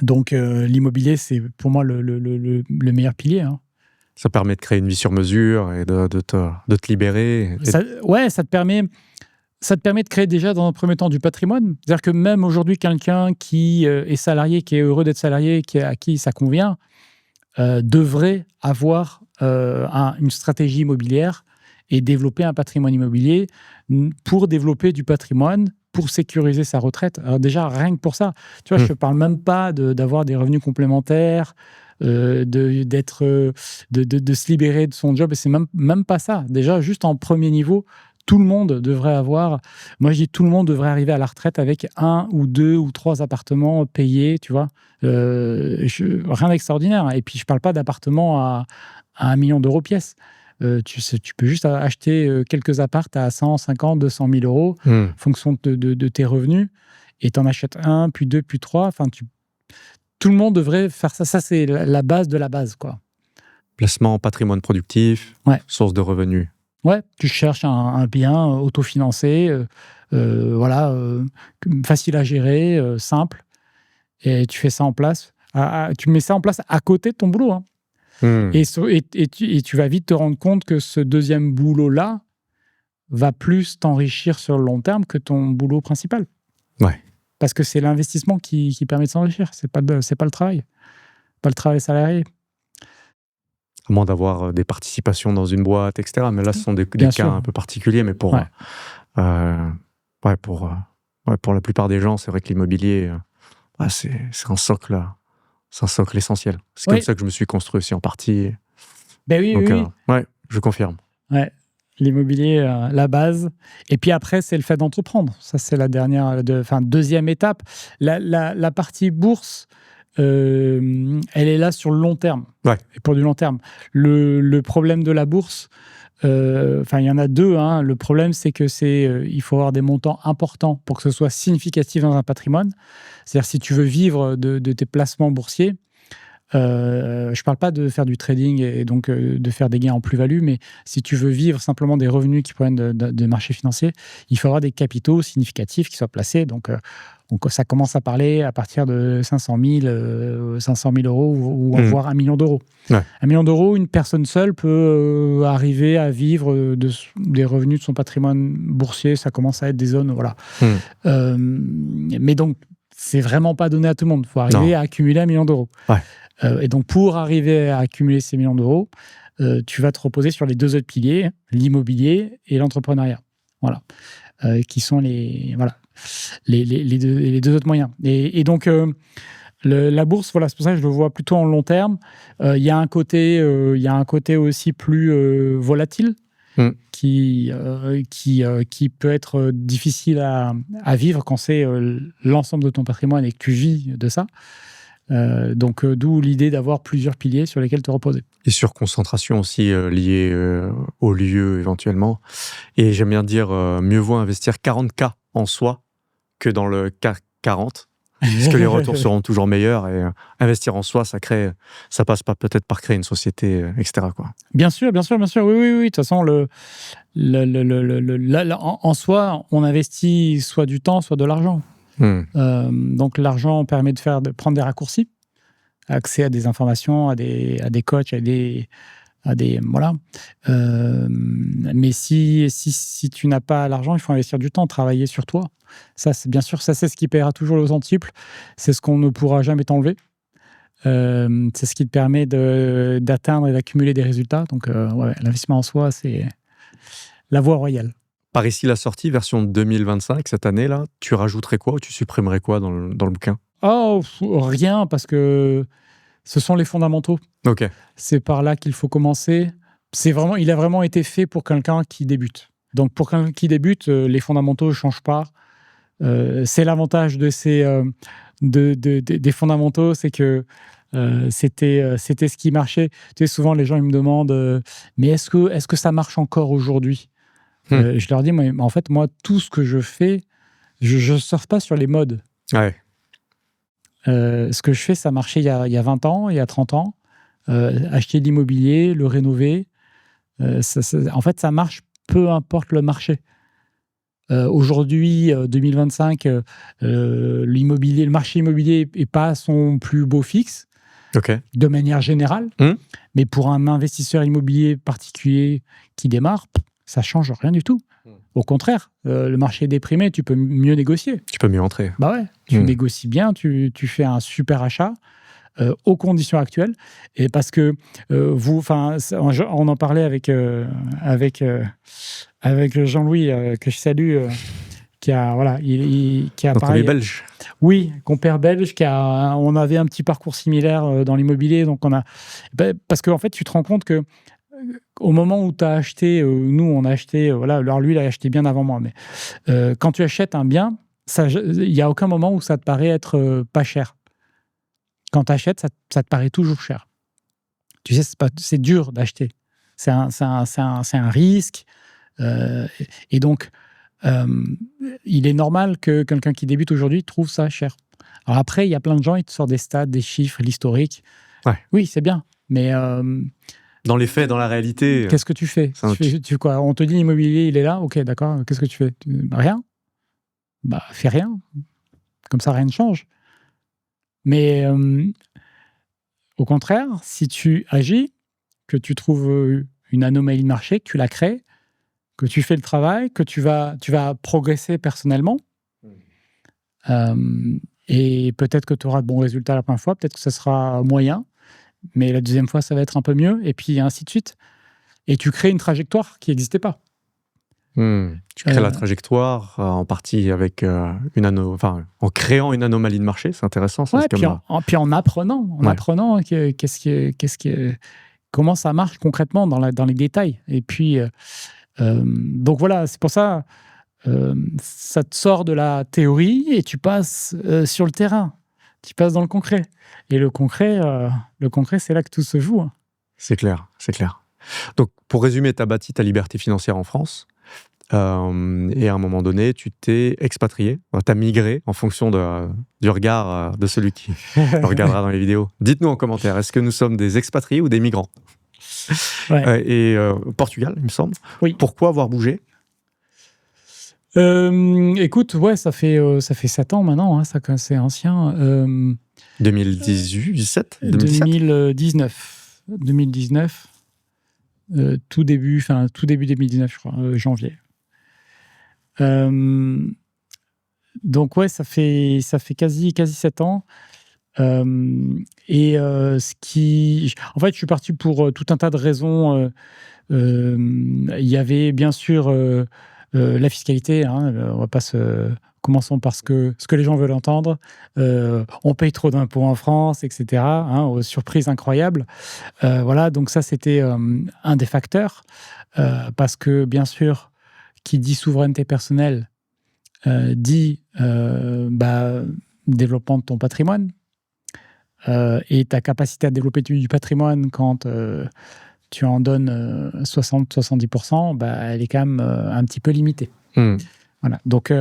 Donc, l'immobilier, c'est pour moi le meilleur pilier. Hein. Ça permet de créer une vie sur mesure et de te libérer. Ça te permet de créer déjà dans un premier temps du patrimoine. C'est-à-dire que même aujourd'hui, quelqu'un qui est salarié, qui est heureux d'être salarié, à qui ça convient, devrait avoir une stratégie immobilière et développer un patrimoine immobilier pour développer du patrimoine, pour sécuriser sa retraite. Alors déjà, rien que pour ça. Tu vois, je ne parle même pas d'avoir des revenus complémentaires, de se libérer de son job. Et c'est même pas ça. Déjà, juste en premier niveau, tout le monde devrait avoir... Moi, je dis tout le monde devrait arriver à la retraite avec 1 ou 2 ou 3 appartements payés, tu vois. Rien d'extraordinaire. Et puis, je ne parle pas d'appartements à 1 million d'euros pièce. Tu peux juste acheter quelques appartes à 150, 200 000 euros en fonction de tes revenus et tu en achètes 1, puis 2, puis 3. Enfin, tout le monde devrait faire ça. Ça, c'est la base de la base, quoi. Placement, patrimoine productif, source de revenus. Ouais, tu cherches un bien autofinancé, facile à gérer, simple, et tu fais ça en place. Tu mets ça en place à côté de ton boulot, hein. Et tu vas vite te rendre compte que ce deuxième boulot-là va plus t'enrichir sur le long terme que ton boulot principal. Ouais. Parce que c'est l'investissement qui permet de s'enrichir. C'est pas le travail. Pas le travail salarié. À moins d'avoir des participations dans une boîte, etc. Mais là, ce sont des cas un peu particuliers. Mais pour la plupart des gens, c'est vrai que l'immobilier, c'est un socle. C'est un socle essentiel. C'est comme ça que je me suis construit aussi en partie. Ben oui, donc, oui. Je confirme. Ouais, l'immobilier, la base. Et puis après, c'est le fait d'entreprendre. Ça, c'est la deuxième étape. La partie bourse, elle est là sur le long terme. Ouais. Et pour du long terme. Le problème de la bourse, il y en a 2. Hein. Le problème, c'est que il faut avoir des montants importants pour que ce soit significatif dans un patrimoine. C'est-à-dire, si tu veux vivre de tes placements boursiers, Je parle pas de faire du trading et donc de faire des gains en plus-value, mais si tu veux vivre simplement des revenus qui proviennent de marchés financiers, il faut avoir des capitaux significatifs qui soient placés. Donc ça commence à parler à partir de 500 000 euros ou voire 1 million d'euros. Ouais. 1 million d'euros, une personne seule peut arriver à vivre des revenus de son patrimoine boursier. Ça commence à être des zones, voilà. Mais donc, c'est vraiment pas donné à tout le monde. Il faut arriver à accumuler 1 million d'euros. Ouais. Et donc, pour arriver à accumuler ces millions d'euros, tu vas te reposer sur les 2 autres piliers, l'immobilier et l'entrepreneuriat. Voilà. Qui sont les 2 autres moyens. Et donc, la bourse, voilà, c'est pour ça que je le vois plutôt en long terme. Il y a un côté aussi plus volatile qui peut être difficile à vivre quand c'est l'ensemble de ton patrimoine et que tu vis de ça. Donc, d'où l'idée d'avoir plusieurs piliers sur lesquels te reposer. Et sur concentration aussi liée au lieu éventuellement. Et j'aime bien dire, mieux vaut investir 40K en soi que dans le CAC 40, parce que les retours seront toujours meilleurs. Et investir en soi, ça passe peut-être par créer une société, etc. quoi. Bien sûr. Oui. De toute façon, en soi, on investit soit du temps, soit de l'argent. Donc l'argent permet de prendre des raccourcis, accès à des informations, à des coachs, voilà. Mais si tu n'as pas l'argent, il faut investir du temps, travailler sur toi. Ça, c'est bien sûr, ça c'est ce qui paiera toujours le centuple. C'est ce qu'on ne pourra jamais t'enlever. C'est ce qui te permet d'atteindre et d'accumuler des résultats. Donc l'investissement en soi, c'est la voie royale. Par ici la sortie, version 2025, cette année-là, tu rajouterais quoi ou tu supprimerais quoi dans le bouquin ? Rien, parce que ce sont les fondamentaux. Ok. C'est par là qu'il faut commencer. Il a vraiment été fait pour quelqu'un qui débute. Donc pour quelqu'un qui débute, les fondamentaux ne changent pas. C'est l'avantage des fondamentaux, c'est que c'était ce qui marchait. Tu sais, souvent les gens ils me demandent mais est-ce que ça marche encore aujourd'hui ? Je leur dis, en fait, moi, tout ce que je fais, je ne surfe pas sur les modes. Ouais. Ce que je fais, ça marchait il y a 20 ans, il y a 30 ans. Acheter de l'immobilier, le rénover. En fait, ça marche peu importe le marché. Aujourd'hui, 2025, le marché immobilier n'est pas à son plus beau fixe, de manière générale. Mais pour un investisseur immobilier particulier qui démarre, ça ne change rien du tout. Au contraire, le marché est déprimé, tu peux mieux négocier. Tu peux mieux entrer. Bah ouais, tu négocies bien, tu fais un super achat aux conditions actuelles. Et parce que on en parlait avec Jean-Louis, que je salue, qui a pareil, belge. Oui, compère belge, on avait un petit parcours similaire dans l'immobilier. Donc parce qu'en fait, tu te rends compte que au moment où tu as acheté, nous on a acheté, alors lui il a acheté bien avant moi, mais quand tu achètes un bien, il n'y a aucun moment où ça te paraît être pas cher. Quand tu achètes, ça te paraît toujours cher. Tu sais, c'est dur d'acheter. C'est un risque. Et donc, il est normal que quelqu'un qui débute aujourd'hui trouve ça cher. Alors après, il y a plein de gens, ils te sortent des stats, des chiffres, l'historique. Ouais. Oui, c'est bien, mais... dans les faits, dans la réalité... Qu'est-ce que tu fais ? Quoi ? On te dit l'immobilier, il est là, ok, d'accord, qu'est-ce que tu fais ? Rien. Fais rien. Comme ça, rien ne change. Mais au contraire, si tu agis, que tu trouves une anomalie de marché, que tu la crées, que tu fais le travail, que tu vas progresser personnellement, et peut-être que tu auras de bons résultats la première fois, peut-être que ça sera moyen, mais la deuxième fois, ça va être un peu mieux, et puis ainsi de suite. Et tu crées une trajectoire qui n'existait pas. Tu crées la trajectoire en partie avec en créant une anomalie de marché, c'est intéressant. Ça, puis en apprenant, comment ça marche concrètement dans les détails. Et puis, donc voilà, c'est pour ça, ça te sort de la théorie et tu passes sur le terrain. Tu passes dans le concret. Et le concret, c'est là que tout se joue. C'est clair, c'est clair. Donc, pour résumer, tu as bâti ta liberté financière en France. et à un moment donné, tu t'es expatrié, tu as migré en fonction du regard de celui qui le regardera dans les vidéos. Dites-nous en commentaire, est-ce que nous sommes des expatriés ou des migrants? Et Portugal, il me semble. Oui. Pourquoi avoir bougé? Écoute, ouais, ça fait 7 ans maintenant, hein, c'est ancien. 2018, 2019. Tout début 2019, je crois, janvier. Donc ouais, ça fait quasi 7 ans. En fait, je suis parti pour tout un tas de raisons. Il y avait bien sûr la fiscalité, hein, on va pas commençons par ce que les gens veulent entendre. On paye trop d'impôts en France, etc. Hein, aux surprises incroyables. Voilà, donc ça, c'était un des facteurs. Parce que, bien sûr, qui dit souveraineté personnelle, dit développement de ton patrimoine. Et ta capacité à développer du patrimoine quand tu en donnes 60-70%, elle est quand même un petit peu limitée. Voilà. Donc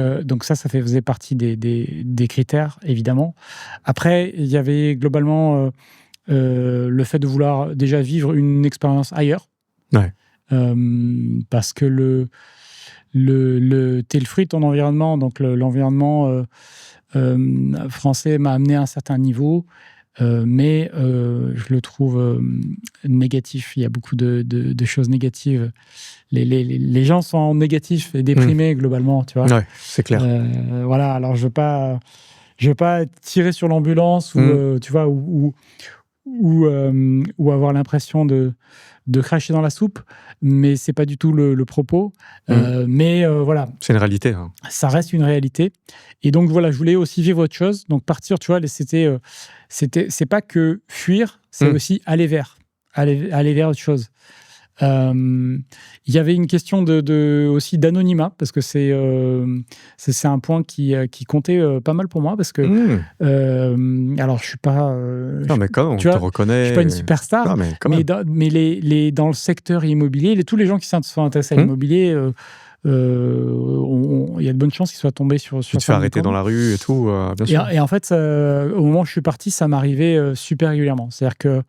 ça faisait partie des critères, évidemment. Après, il y avait globalement le fait de vouloir déjà vivre une expérience ailleurs. Ouais. Parce que t'es le fruit de ton environnement, donc l'environnement français m'a amené à un certain niveau. Mais je le trouve négatif. Il y a beaucoup de choses négatives. Les gens sont en négatif et déprimés globalement, tu vois. Ouais, c'est clair. Voilà. Alors je veux pas tirer sur l'ambulance ou tu vois ou avoir l'impression de cracher dans la soupe, mais c'est pas du tout le propos. Mais voilà. C'est une réalité. Hein. Ça reste une réalité. Et donc voilà, je voulais aussi vivre autre chose. Donc partir, tu vois, c'est pas que fuir, c'est aussi aller vers autre chose. Il y avait une question aussi d'anonymat, parce que c'est un point qui comptait pas mal pour moi, parce que alors je suis pas non mais quand on te reconnaît, je suis pas une superstar, non, mais dans le secteur immobilier, tous les gens qui sont intéressés à l'immobilier, il y a de bonnes chances qu'ils soient tombés sur tu te fais arrêter dans la rue et tout, bien sûr. Et en fait, au moment où je suis parti, ça m'arrivait super régulièrement. C'est-à-dire que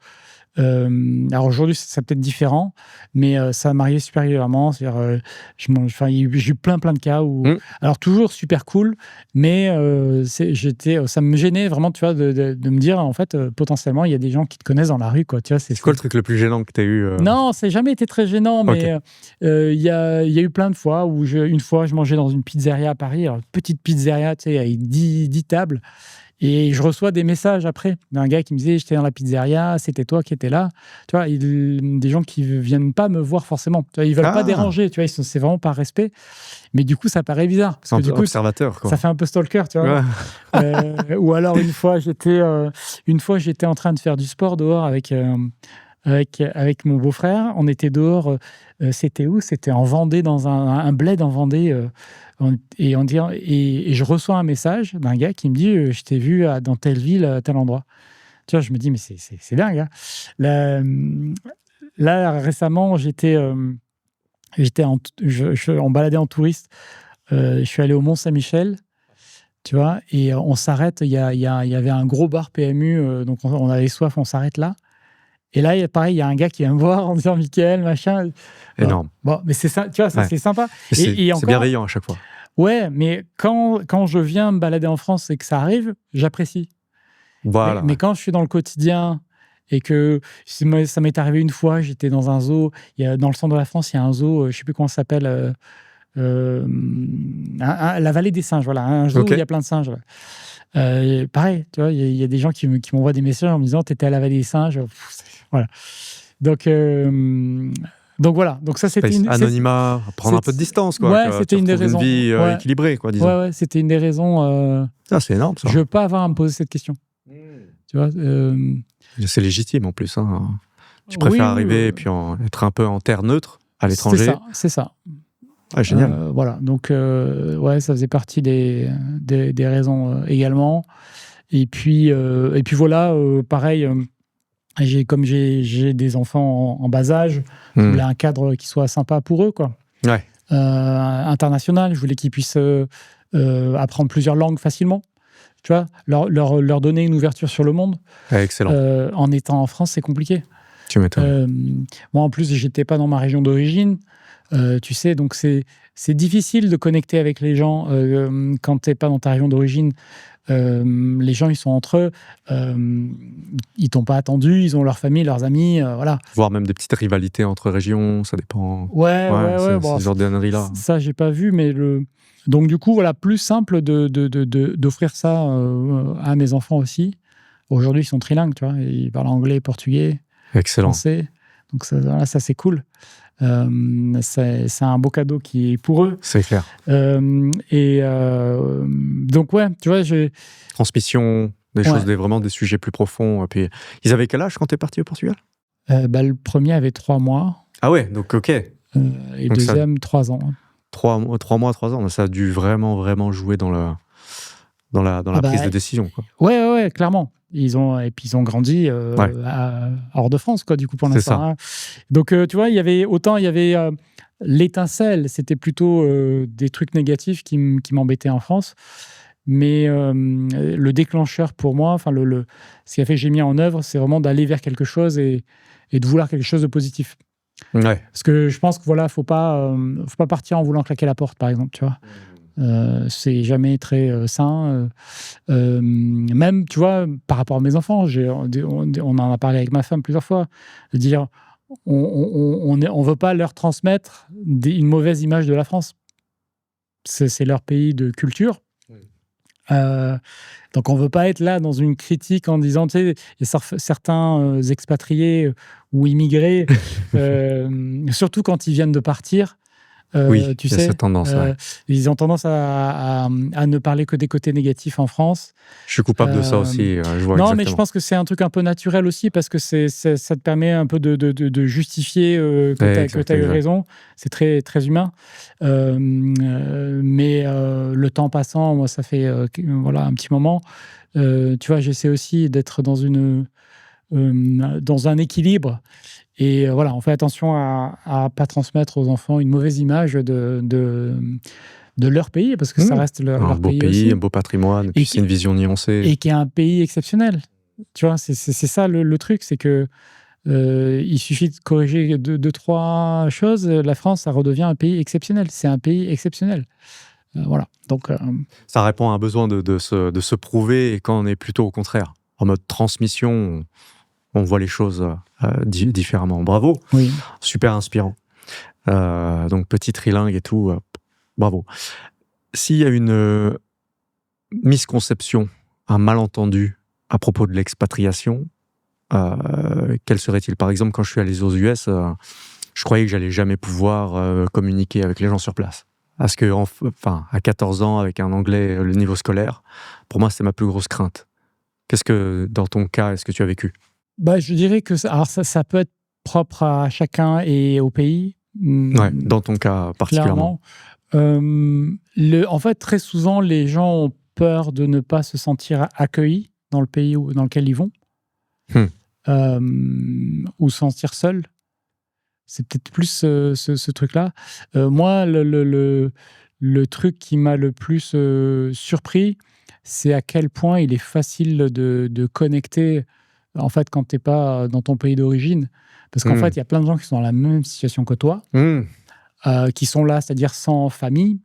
alors aujourd'hui, c'est peut-être différent, mais ça m'arrivait super régulièrement. C'est-à-dire, j'ai eu plein de cas où, alors toujours super cool, mais ça me gênait vraiment, tu vois, de me dire en fait, potentiellement, il y a des gens qui te connaissent dans la rue, quoi. Tu vois, c'est quoi le truc le plus gênant que tu as eu Non, ça n'a jamais été très gênant, mais il y a eu plein de fois où une fois, je mangeais dans une pizzeria à Paris, une petite pizzeria, tu sais, avec 10 tables. Et je reçois des messages après d'un gars qui me disait « J'étais dans la pizzeria, c'était toi qui étais là. » Tu vois, des gens qui ne viennent pas me voir forcément. Tu vois, ils ne veulent pas déranger. Tu vois, c'est vraiment par respect. Mais du coup, ça paraît bizarre. Parce que du coup, observateur, quoi. Ça fait un peu stalker, tu vois. Ouais. Ou alors, une fois, j'étais en train de faire du sport dehors avec mon beau-frère. On était dehors. C'était où? C'était en Vendée, dans un bled en Vendée. Et je reçois un message d'un gars qui me dit « Je t'ai vu dans telle ville, à tel endroit. » Tu vois, je me dis « Mais c'est dingue. Hein. » Là, récemment, on baladait en touriste. Je suis allé au Mont-Saint-Michel, tu vois, et on s'arrête. Il y avait un gros bar PMU, donc on avait soif, on s'arrête là. Et là, pareil, il y a un gars qui vient me voir en disant « Mickaël, machin. » Énorme. Bon, mais c'est ça, tu vois, c'est sympa. C'est bienveillant à chaque fois. Ouais, mais quand je viens me balader en France et que ça arrive, j'apprécie. Voilà. Mais quand je suis dans le quotidien et que ça m'est arrivé une fois, j'étais dans un zoo, dans le centre de la France, il y a un zoo, je ne sais plus comment ça s'appelle, la vallée des singes, voilà, un zoo où il y a plein de singes. Pareil, tu vois, il y a des gens qui m'envoient des messages en me disant « T'étais à la vallée des singes. » Voilà. Donc voilà, donc ça c'était anonymat, prendre un peu de distance, quoi. Ouais, c'était une des raisons. Une vie équilibrée, quoi, disons. Ouais, c'était une des raisons. Ça, c'est énorme, ça. Je veux pas avoir à me poser cette question. Tu vois. C'est légitime en plus. Hein. Tu préfères arriver et puis être un peu en terre neutre à l'étranger. C'est ça. Ah, génial. Voilà, donc ouais, ça faisait partie des raisons également. Et puis voilà, pareil. Comme j'ai des enfants en bas âge, je voulais un cadre qui soit sympa pour eux, quoi. Ouais. international. Je voulais qu'ils puissent apprendre plusieurs langues facilement. Tu vois, leur donner une ouverture sur le monde. Excellent. En étant en France, c'est compliqué. Tu m'étonnes. Moi, en plus, j'étais pas dans ma région d'origine. Tu sais, donc c'est difficile de connecter avec les gens quand t'es pas dans ta région d'origine. Les gens, ils sont entre eux. Ils t'ont pas attendu. Ils ont leur famille, leurs amis. Voilà. Voire même des petites rivalités entre régions, ça dépend. Ouais. Bon, ces ordonneries-là. Ça, j'ai pas vu, mais donc du coup, voilà, plus simple d'offrir ça à mes enfants aussi. Aujourd'hui, ils sont trilingues, tu vois. Ils parlent anglais, portugais, français. Donc ça c'est cool. C'est un beau cadeau qui est pour eux. C'est clair. Donc ouais, tu vois, transmission, des choses, vraiment des sujets plus profonds. Et puis, ils avaient quel âge quand tu es parti au Portugal? Le premier avait 3 mois. Ah ouais, donc ok. Et le deuxième, 3 ans. 3 mois, 3 ans. Ça a dû vraiment jouer dans la prise de décision, quoi. Ouais, clairement. Ils ont grandi hors de France, quoi, du coup, pour l'instant. Hein. Donc, tu vois, il y avait l'étincelle, c'était plutôt des trucs négatifs qui m'embêtaient en France. Mais le déclencheur pour moi, ce qui a fait que j'ai mis en œuvre, c'est vraiment d'aller vers quelque chose et de vouloir quelque chose de positif. Ouais. Parce que je pense que voilà, faut pas partir en voulant claquer la porte, par exemple, tu vois. C'est jamais très sain. Même, tu vois, par rapport à mes enfants, on en a parlé avec ma femme plusieurs fois, de dire on veut pas leur transmettre une mauvaise image de la France. C'est leur pays de culture. Donc on veut pas être là dans une critique en disant, tu sais, il y a certains expatriés ou immigrés, surtout quand ils viennent de partir. Tu sais, cette tendance. Ils ont tendance à ne parler que des côtés négatifs en France. Je suis coupable de ça aussi. Je vois non, exactement. mais je pense que c'est un truc un peu naturel aussi parce que ça te permet un peu de justifier que tu as eu raison. C'est très, très humain. Mais le temps passant, moi, ça fait un petit moment. Tu vois, j'essaie aussi d'être dans un équilibre. Et voilà, on fait attention à pas transmettre aux enfants une mauvaise image de leur pays, parce que ça reste leur beau pays aussi. Un beau patrimoine, et puis c'est une vision nuancée. Et qui est un pays exceptionnel. Tu vois, c'est ça le truc, c'est que il suffit de corriger 2-3 choses, la France, ça redevient un pays exceptionnel. C'est un pays exceptionnel. Voilà. Donc, ça répond à un besoin de se prouver, et quand on est plutôt au contraire, en mode transmission, on voit les choses différemment. Bravo, oui. Super inspirant. Donc petit trilingue et tout, bravo. S'il y a une misconception, un malentendu à propos de l'expatriation, quel serait-il? Par exemple, quand je suis allé aux US, je croyais que j'allais jamais pouvoir communiquer avec les gens sur place. Parce que, à 14 ans, avec un anglais, le niveau scolaire, pour moi, c'est ma plus grosse crainte. Qu'est-ce que, dans ton cas, est-ce que tu as vécu? Je dirais que ça peut être propre à chacun et au pays. Ouais, dans ton cas particulièrement. En fait, très souvent, les gens ont peur de ne pas se sentir accueillis dans le pays dans lequel ils vont, ou se sentir seuls. C'est peut-être plus ce truc-là. Moi, le truc qui m'a le plus surpris, c'est à quel point il est facile de connecter, en fait, quand tu n'es pas dans ton pays d'origine. Parce qu'en fait, il y a plein de gens qui sont dans la même situation que toi, qui sont là, c'est-à-dire sans famille.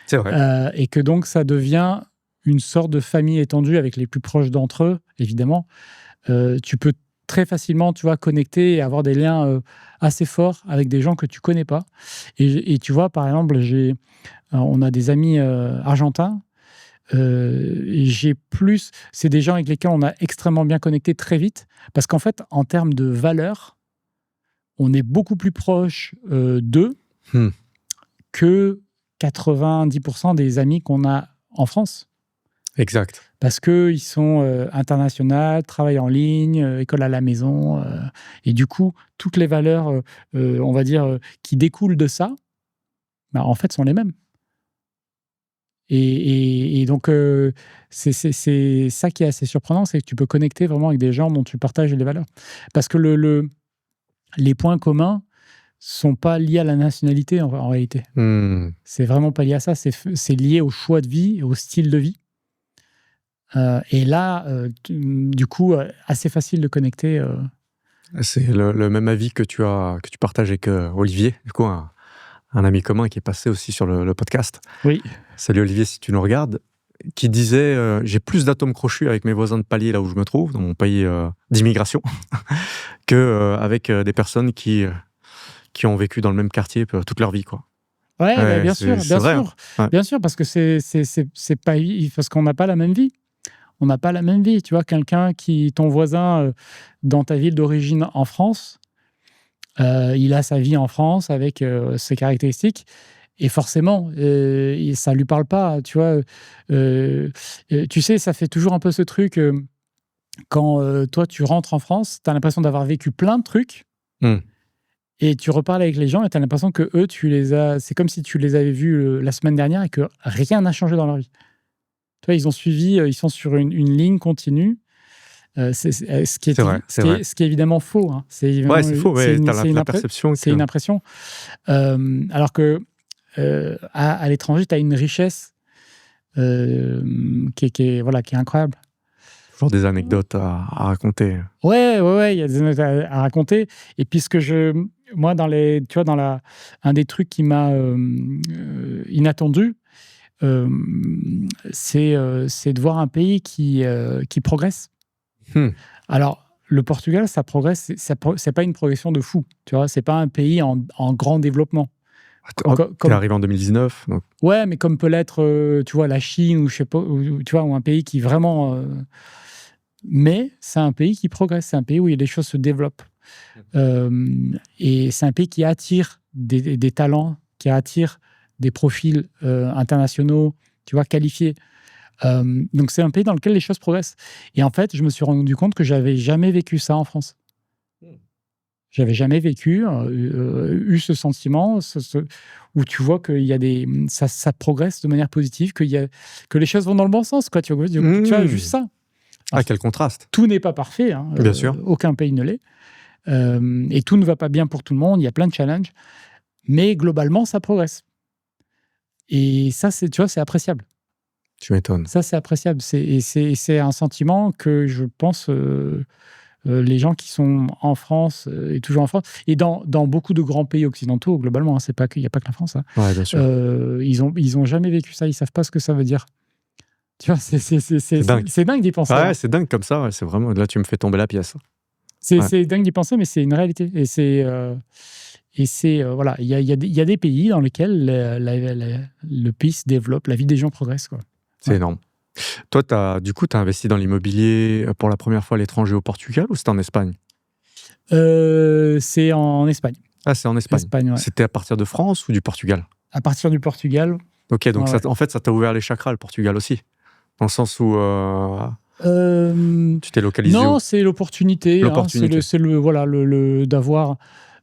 C'est vrai. Et que donc, ça devient une sorte de famille étendue avec les plus proches d'entre eux, évidemment. Tu peux très facilement, tu vois, connecter et avoir des liens assez forts avec des gens que tu connais pas. Et tu vois, par exemple, on a des amis argentins. C'est des gens avec lesquels on a extrêmement bien connecté très vite, parce qu'en fait, en termes de valeurs, on est beaucoup plus proche d'eux que 90% des amis qu'on a en France. Exact. Parce qu'ils sont internationaux, travaillent en ligne, école à la maison. Et du coup, toutes les valeurs, on va dire, qui découlent de ça, en fait, sont les mêmes. Et donc, c'est ça qui est assez surprenant, c'est que tu peux connecter vraiment avec des gens dont tu partages les valeurs. Parce que les points communs, sont pas liés à la nationalité en réalité. C'est vraiment pas lié à ça. C'est lié au choix de vie, au style de vie. Et là, du coup, assez facile de connecter. C'est le même avis que tu partages avec Olivier, du coup, un ami commun qui est passé aussi sur le podcast. Oui. Salut Olivier, si tu nous regardes, qui disait j'ai plus d'atomes crochus avec mes voisins de palier là où je me trouve, dans mon pays d'immigration, que avec des personnes qui ont vécu dans le même quartier toute leur vie, quoi. Ouais, bien c'est sûr, vrai, hein. Ouais. bien sûr, parce que c'est pas parce qu'on n'a pas la même vie. On n'a pas la même vie, tu vois. Quelqu'un ton voisin dans ta ville d'origine en France, il a sa vie en France avec ses caractéristiques. Et forcément, ça lui parle pas, tu vois. Tu sais, ça fait toujours un peu ce truc quand toi tu rentres en France, tu as l'impression d'avoir vécu plein de trucs, et tu reparles avec les gens et tu as l'impression que eux, c'est comme si tu les avais vus la semaine dernière et que rien n'a changé dans leur vie. Tu vois, ils ont suivi, ils sont sur une ligne continue. Ce qui est évidemment faux. Hein. C'est faux. Ouais, t'as la perception. C'est une impression. Alors que à l'étranger, tu as une richesse qui est incroyable. Toujours des anecdotes à raconter. Ouais, il y a des anecdotes à raconter. Et puis moi, un des trucs qui m'a inattendu, c'est de voir un pays qui progresse. Alors, le Portugal, ça progresse. C'est pas une progression de fou. Tu vois, c'est pas un pays en grand développement. T'es arrivé en 2019. Donc. Ouais, mais comme peut l'être, tu vois, la Chine ou je sais pas, tu vois, ou un pays qui vraiment. Mais c'est un pays qui progresse. C'est un pays où les choses se développent. Et c'est un pays qui attire des talents, qui attire des profils internationaux, tu vois, qualifiés. Donc c'est un pays dans lequel les choses progressent. Et en fait, je me suis rendu compte que j'avais jamais vécu ça en France. J'avais jamais eu ce sentiment où tu vois que ça progresse de manière positive, que les choses vont dans le bon sens, quoi. Tu vois juste ça. Alors, quel contraste. Tout n'est pas parfait. Hein, bien sûr. Aucun pays ne l'est. Et tout ne va pas bien pour tout le monde. Il y a plein de challenges. Mais globalement, ça progresse. Et ça, c'est appréciable. Tu m'étonnes. Ça, c'est appréciable. C'est un sentiment que je pense les gens qui sont en France et toujours en France, et dans beaucoup de grands pays occidentaux, globalement, hein, il n'y a pas que la France. Hein, ouais, bien sûr. Ils ont jamais vécu ça. Ils ne savent pas ce que ça veut dire. Tu vois, c'est dingue. C'est dingue d'y penser. Ouais, hein. C'est dingue comme ça. Ouais, c'est vraiment... Là, tu me fais tomber la pièce. C'est dingue d'y penser, mais c'est une réalité. Et voilà, il y a des pays dans lesquels le pays se développe, la vie des gens progresse, quoi. C'est énorme. Toi, tu as investi dans l'immobilier pour la première fois à l'étranger au Portugal ou c'était en Espagne ? C'est en Espagne. Ah, c'est en Espagne. Ouais. C'était à partir de France ou du Portugal ? À partir du Portugal. Ok, donc en fait, ça t'a ouvert les chakras, le Portugal aussi. Dans le sens où tu t'es localisé. Non, c'est l'opportunité. L'opportunité. Hein, c'est le d'avoir.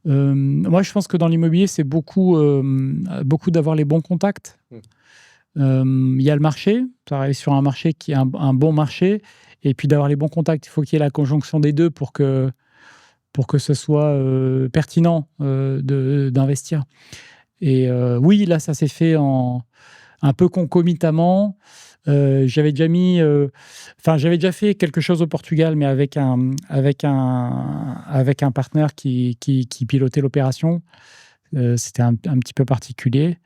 Moi, je pense que dans l'immobilier, c'est beaucoup d'avoir les bons contacts. Il y a le marché, travailler sur un marché qui est un bon marché, et puis d'avoir les bons contacts. Il faut qu'il y ait la conjonction des deux pour que ce soit pertinent d'investir. Et oui, là, ça s'est fait un peu concomitamment. J'avais déjà fait quelque chose au Portugal, mais avec un partenaire qui pilotait l'opération. C'était un petit peu particulier.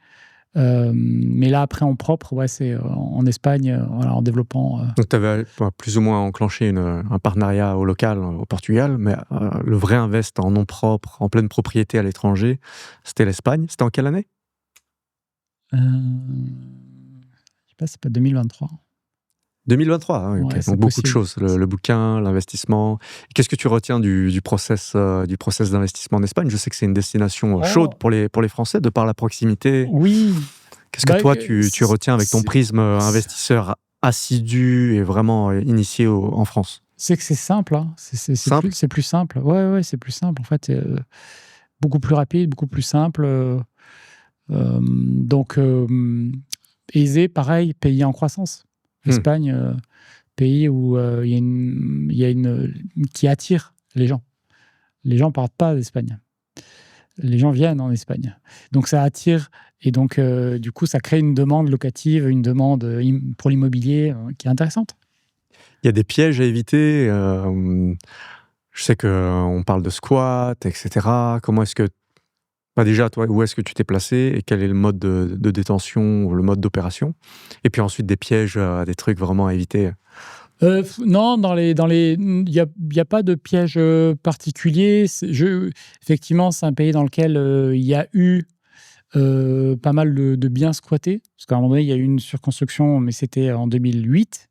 Mais là, après, en propre, ouais, c'est en Espagne, en développant. Donc, tu avais plus ou moins enclenché un partenariat au local, au Portugal, mais le vrai invest en nom propre, en pleine propriété à l'étranger, c'était l'Espagne. C'était en quelle année ? Je sais pas, c'est pas 2023. 2023, hein, okay. Ouais, Donc beaucoup de choses, le bouquin, l'investissement. Qu'est-ce que tu retiens du process d'investissement en Espagne ? Je sais que c'est une destination chaude pour les Français, de par la proximité. Oui. Qu'est-ce que toi, tu retiens avec ton prisme investisseur assidu et vraiment initié en France ? C'est que c'est simple. Hein. C'est plus simple. Ouais, c'est plus simple. En fait, beaucoup plus rapide, beaucoup plus simple. Donc, aisé, pareil, pays en croissance. L'Espagne, pays où il y a qui attire les gens. Les gens partent pas d'Espagne. Les gens viennent en Espagne. Donc ça attire et donc du coup ça crée une demande locative, une demande pour l'immobilier qui est intéressante. Il y a des pièges à éviter. Je sais qu'on parle de squat, etc. Comment est-ce que... déjà, toi, où est-ce que tu t'es placé et quel est le mode de détention, ou le mode d'opération? Et puis ensuite, des pièges, des trucs vraiment à éviter. Non, il y a pas de piège particulier. Effectivement, c'est un pays dans lequel il y a eu pas mal de biens squattés. Parce qu'à un moment donné, il y a eu une surconstruction, mais c'était en 2008.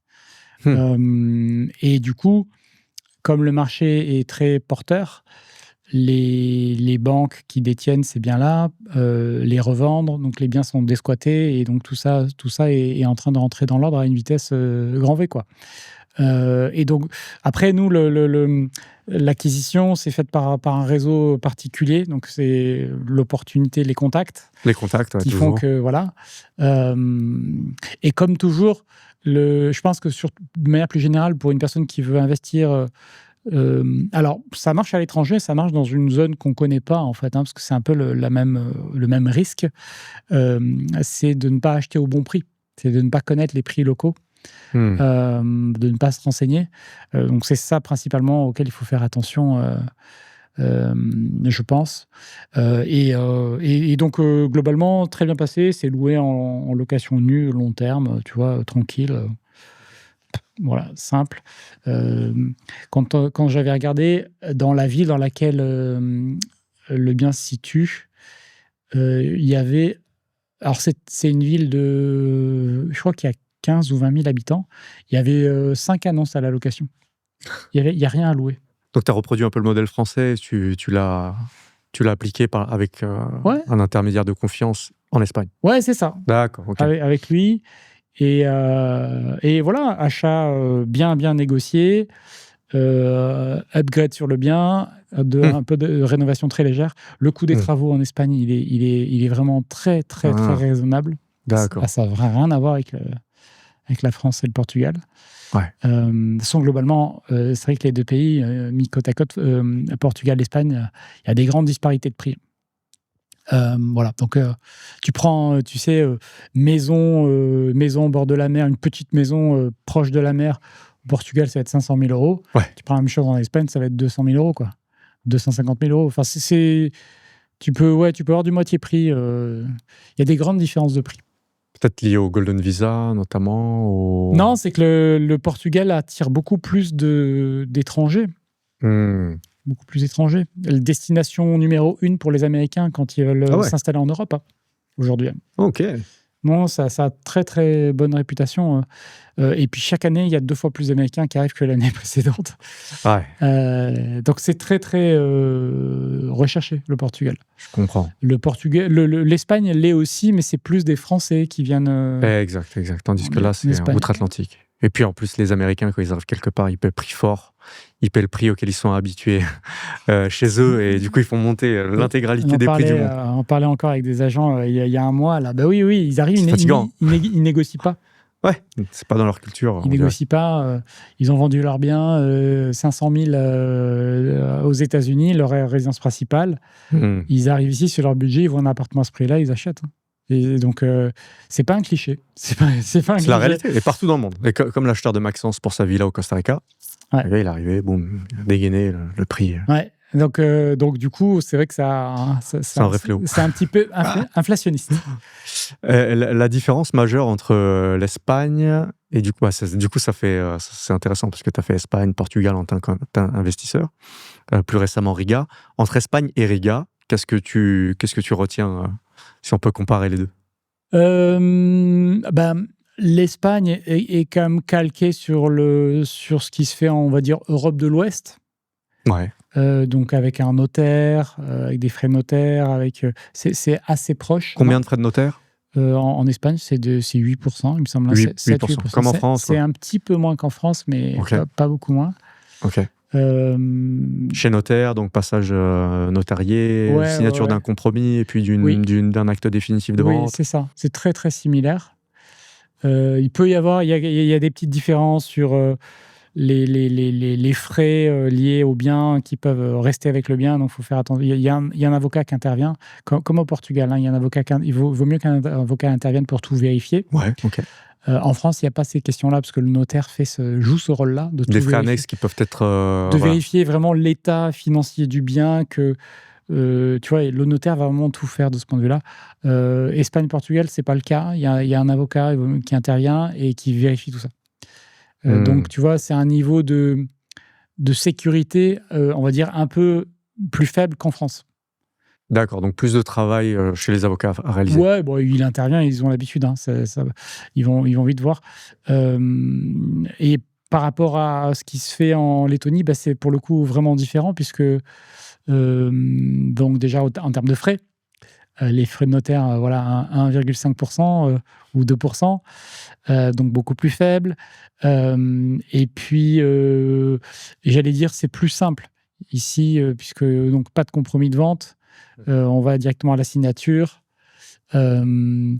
Et du coup, comme le marché est très porteur, les banques qui détiennent ces biens-là les revendent, donc les biens sont désquattés et donc tout ça est en train de rentrer dans l'ordre à une vitesse grand V, quoi. Et donc après nous, l'acquisition s'est faite par un réseau particulier, donc c'est l'opportunité, les contacts Les contacts, qui toujours. font que voilà. Et comme toujours, je pense que de manière plus générale, pour une personne qui veut investir, alors ça marche à l'étranger, ça marche dans une zone qu'on connaît pas en fait, parce que c'est un peu le même risque. C'est de ne pas acheter au bon prix, c'est de ne pas connaître les prix locaux. De ne pas se renseigner. Donc c'est ça principalement auquel il faut faire attention, je pense. Et donc globalement, très bien passé. C'est loué en location nue, long terme, tu vois, tranquille. Voilà, simple. Quand j'avais regardé dans la ville dans laquelle le bien se situe, il y avait... Alors c'est une ville je crois qu'il y a 15 ou 20 000 habitants. Il y avait 5 annonces à la location. Il y a rien à louer. Donc, tu as reproduit un peu le modèle français, tu l'as appliqué avec Ouais. un intermédiaire de confiance en Espagne. Ouais, c'est ça. D'accord, ok. Avec lui. Et voilà, achat bien négocié, upgrade sur le bien, un peu de rénovation très légère. Le coût des travaux en Espagne, il est vraiment très raisonnable. D'accord. Ça n'a rien à voir avec la France et le Portugal. Ouais. De toute façon, globalement, c'est vrai que les deux pays, mis côte à côte, Portugal, Espagne, il y a des grandes disparités de prix. Voilà, donc tu prends, tu sais, maison au bord de la mer, une petite maison proche de la mer. Au Portugal, ça va être 500 000 €. Ouais. Tu prends la même chose en Espagne, ça va être 200 000 €, quoi. 250 000 €. Enfin, tu peux avoir du moitié prix. Il y a des grandes différences de prix. Peut-être lié au Golden Visa, notamment Non, c'est que le Portugal attire beaucoup plus d'étrangers. Beaucoup plus étrangers. Destination numéro 1 pour les Américains quand ils veulent s'installer en Europe, aujourd'hui. Ok. Non, ça a très bonne réputation. Et puis chaque année, il y a 2 fois plus d'Américains qui arrivent que l'année précédente. Ouais. Donc c'est très recherché, le Portugal. Je comprends. Le Portugal, l'Espagne l'est aussi, mais c'est plus des Français qui viennent. Exact. Tandis que là, c'est outre-Atlantique. Et puis en plus, les Américains, quand ils arrivent quelque part, ils paient le prix fort. Ils paient le prix auquel ils sont habitués chez eux. Et du coup, ils font monter l'intégralité des prix du monde. On parlait encore avec des agents il y a un mois. Là. Bah oui, ils arrivent, ils négocient pas. Ouais, c'est pas dans leur culture. Ils négocient pas. Ils ont vendu leurs biens 500 000 aux États-Unis, leur résidence principale. Ils arrivent ici sur leur budget, ils voient un appartement à ce prix-là, ils achètent. Et donc, c'est pas un cliché. C'est la réalité, et partout dans le monde. Et comme l'acheteur de Maxence pour sa villa au Costa Rica, le gars, il est arrivé, boum, il a dégainé le prix. Ouais. Donc, du coup, c'est vrai que c'est un petit peu inflationniste. La différence majeure entre l'Espagne et du coup, c'est intéressant parce que tu as fait Espagne, Portugal en tant qu'investisseur, plus récemment Riga. Entre Espagne et Riga, qu'est-ce que tu retiens si on peut comparer les deux? L'Espagne est quand même calquée sur ce qui se fait en, on va dire, Europe de l'Ouest. Ouais. Donc avec un notaire, avec des frais de notaire, c'est assez proche. Combien de frais de notaire? En Espagne, c'est 8%, il me semble. 8%. Comme en France. C'est un petit peu moins qu'en France, mais pas beaucoup moins. Ok. Chez notaire, donc passage notarié, signature d'un compromis et puis d'un acte définitif de vente. Oui, c'est ça. C'est très similaire. Il peut y avoir, il y a des petites différences sur les frais liés au bien qui peuvent rester avec le bien. Donc, il faut faire attention. Il y a un avocat qui intervient, comme au Portugal. Hein, il y a un avocat il vaut mieux qu'un avocat intervienne pour tout vérifier. Ouais, ok. En France, il n'y a pas ces questions-là parce que le notaire joue ce rôle-là de tout Des frais vérifier. annexes qui peuvent être... De vérifier vraiment l'état financier du bien, que tu vois, le notaire va vraiment tout faire de ce point de vue-là. Espagne, Portugal, c'est pas le cas. Il y a un avocat qui intervient et qui vérifie tout ça. Donc, tu vois, c'est un niveau de sécurité, on va dire, un peu plus faible qu'en France. D'accord, donc plus de travail chez les avocats à réaliser. Ouais, bon, il intervient, ils ont l'habitude. Hein, ils vont vite voir. Et par rapport à ce qui se fait en Lettonie, c'est pour le coup vraiment différent, puisque donc déjà en termes de frais, les frais de notaire, voilà, 1,5% ou 2%, donc beaucoup plus faible. Et puis, j'allais dire, c'est plus simple ici, puisque donc pas de compromis de vente, on va directement à la signature. Un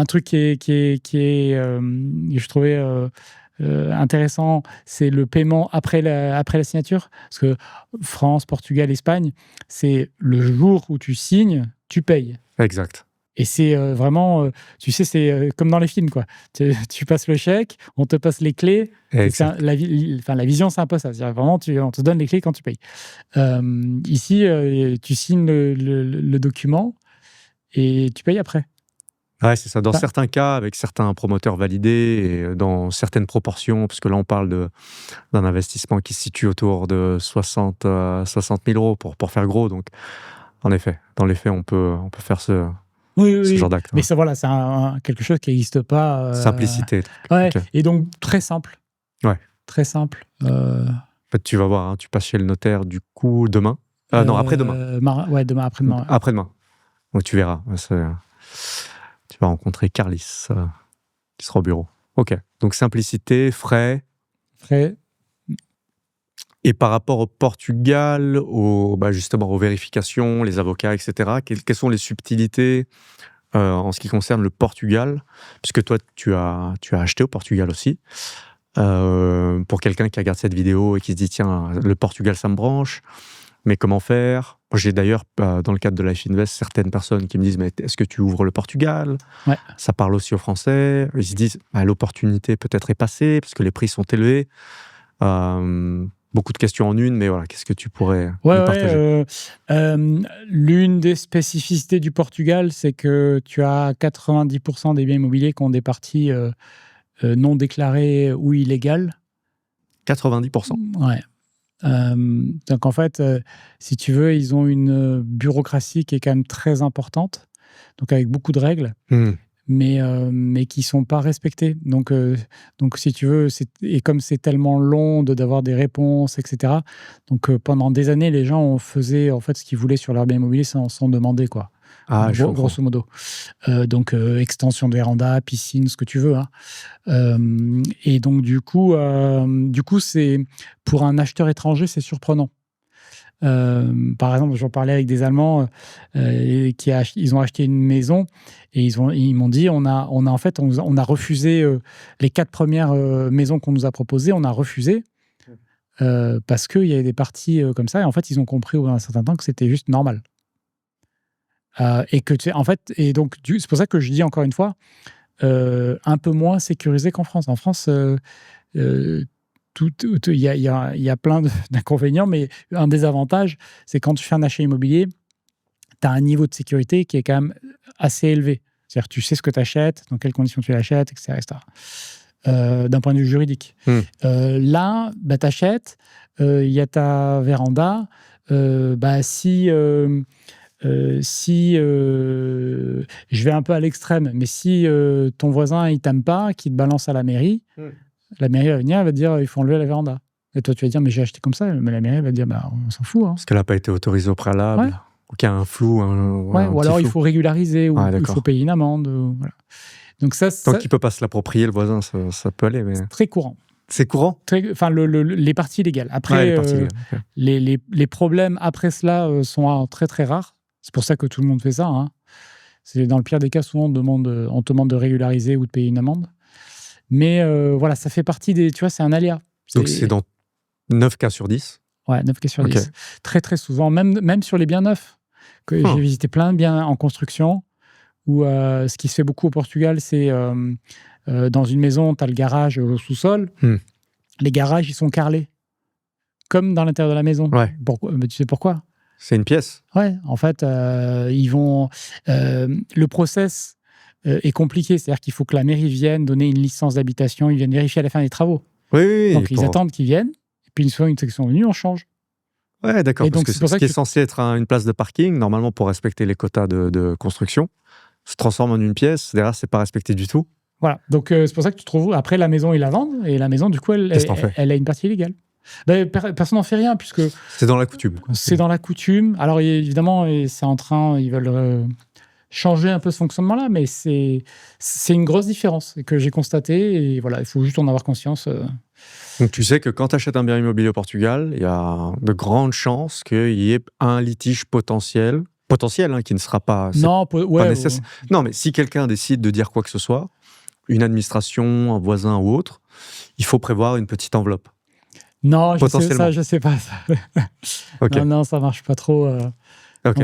truc qui est je trouvais intéressant, c'est le paiement après la signature. Parce que France, Portugal, Espagne, c'est le jour où tu signes, tu payes. Exact. Et c'est vraiment, tu sais, c'est comme dans les films, quoi. Tu passes le chèque, on te passe les clés. La vision, c'est un peu ça. C'est-à-dire vraiment, on te donne les clés quand tu payes. Ici, tu signes le document et tu payes après. Ouais, c'est ça. Dans certains cas, avec certains promoteurs validés et dans certaines proportions, parce que là, on parle d'un investissement qui se situe autour de 60 000 € pour faire gros. Donc, en effet, dans les faits, on peut faire ce genre d'acte. Mais ça, voilà, c'est quelque chose qui n'existe pas. Simplicité. Ouais, okay. Et donc, très simple. Ouais. Très simple. En fait, tu vas voir, hein, tu passes chez le notaire, du coup, demain. Non, après-demain. Ouais, demain, après-demain. Après-demain. Donc, tu verras. Tu vas rencontrer Carlis, qui sera au bureau. Ok. Donc, simplicité, frais. Et par rapport au Portugal, justement aux vérifications, les avocats, etc., quelles sont les subtilités en ce qui concerne le Portugal? Puisque toi, tu as acheté au Portugal aussi. Pour quelqu'un qui regarde cette vidéo et qui se dit, tiens, le Portugal, ça me branche, mais comment faire? Moi, j'ai d'ailleurs, dans le cadre de Life Invest, certaines personnes qui me disent, mais est-ce que tu ouvres le Portugal? Ouais. Ça parle aussi aux Français. Ils se disent, l'opportunité peut-être est passée, parce que les prix sont élevés. Beaucoup de questions en une, mais voilà, qu'est-ce que tu pourrais nous partager? L'une des spécificités du Portugal, c'est que tu as 90% des biens immobiliers qui ont des parties non déclarées ou illégales. 90%? Ouais. Donc en fait, si tu veux, ils ont une bureaucratie qui est quand même très importante, donc avec beaucoup de règles. Mais qui ne sont pas respectés. Donc, si tu veux, et comme c'est tellement long d'avoir des réponses, etc., donc pendant des années, les gens faisaient en fait ce qu'ils voulaient sur leur bien immobilier sans demander, quoi. Grosso modo. Donc, extension de véranda, piscine, ce que tu veux. Hein. Et donc, du coup, c'est, pour un acheteur étranger, c'est surprenant. Par exemple, j'en parlais avec des Allemands ils ont acheté une maison et ils m'ont dit on a refusé les 4 premières maisons qu'on nous a proposées, on a refusé parce qu'il y avait des parties comme ça, et en fait ils ont compris au bout d'un certain temps que c'était juste normal. Et que en fait, et donc c'est pour ça que je dis encore une fois un peu moins sécurisé qu'en France. En France, il y a plein d'inconvénients, mais un des avantages, c'est quand tu fais un achat immobilier, tu as un niveau de sécurité qui est quand même assez élevé. C'est-à-dire tu sais ce que tu achètes, dans quelles conditions tu l'achètes, etc. D'un point de vue juridique. Là, tu achètes, il y a ta véranda. Si je vais un peu à l'extrême, mais si ton voisin il t'aime pas, qu'il te balance à la mairie, la mairie va venir, elle va te dire il faut enlever la véranda. Et toi tu vas dire mais j'ai acheté comme ça, mais la mairie va te dire on s'en fout. Hein. Parce qu'elle n'a pas été autorisée au préalable, ou qu'il y a un flou. Ou alors il faut régulariser, ou il faut payer une amende. Voilà. Donc tant qu'il ne peut pas se l'approprier, le voisin, ça peut aller. Mais... C'est très courant. C'est courant? Les parties légales. Après, les problèmes après cela sont très très rares. C'est pour ça que tout le monde fait ça. Hein. C'est dans le pire des cas, souvent on te demande de régulariser ou de payer une amende. Mais voilà, ça fait partie des... Tu vois, c'est un aléa. Donc c'est dans 9 cas sur 10. Ouais, 9 cas sur Ok. 10. Très, très souvent, même sur les biens neufs. J'ai visité plein de biens en construction où ce qui se fait beaucoup au Portugal, c'est dans une maison, tu as le garage au sous-sol. Les garages, ils sont carrelés, comme dans l'intérieur de la maison. Ouais. Mais tu sais pourquoi? C'est une pièce. Ouais, en fait, ils vont. Le process est compliqué, c'est-à-dire qu'il faut que la mairie vienne donner une licence d'habitation, ils viennent vérifier à la fin des travaux. Oui. Donc ils attendent qu'ils viennent, et puis une fois qu'ils sont venus, on change. Ouais, d'accord. Et Parce donc, que c'est pour ce ça qui que est censé être une place de parking, normalement pour respecter les quotas de construction, se transforme en une pièce. Derrière, c'est pas respecté du tout. Voilà. Donc c'est pour ça que tu trouves. Après, la maison, ils la vendent, et la maison, du coup, Qu'est-ce que t'en fais? elle a une partie illégale. Ben, personne n'en fait rien, puisque C'est dans la coutume. c'est dans la coutume. Alors évidemment, c'est en train, ils veulent changer un peu ce fonctionnement-là, mais c'est une grosse différence que j'ai constatée, et voilà, il faut juste en avoir conscience. Donc tu sais que quand tu achètes un bien immobilier au Portugal, il y a de grandes chances qu'il y ait un litige potentiel, qui ne sera pas, Non, pas nécessaire. Non, mais si quelqu'un décide de dire quoi que ce soit, une administration, un voisin ou autre, il faut prévoir une petite enveloppe. Non, Potentiellement. je sais pas ça. Ok. Non, ça marche pas trop. Ok.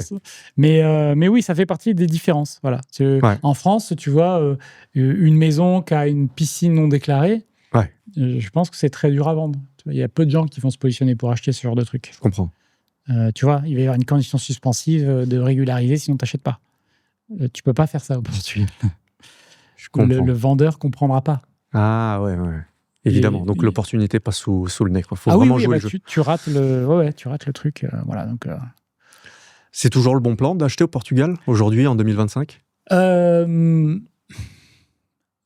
Mais oui, ça fait partie des différences. Voilà. Ouais. En France, tu vois, une maison qui a une piscine non déclarée, Ouais. Je pense que c'est très dur à vendre. Il y a peu de gens qui vont se positionner pour acheter ce genre de truc. Je comprends. Tu vois, il va y avoir une condition suspensive de régulariser, sinon tu n'achètes pas. Tu peux pas faire ça au Portugal. Je comprends. Le vendeur comprendra pas. Ah ouais. Évidemment. Donc l'opportunité passe sous le nez. Il faut vraiment jouer le jeu. Tu rates le truc. Voilà, donc, C'est toujours le bon plan d'acheter au Portugal aujourd'hui, en 2025 ?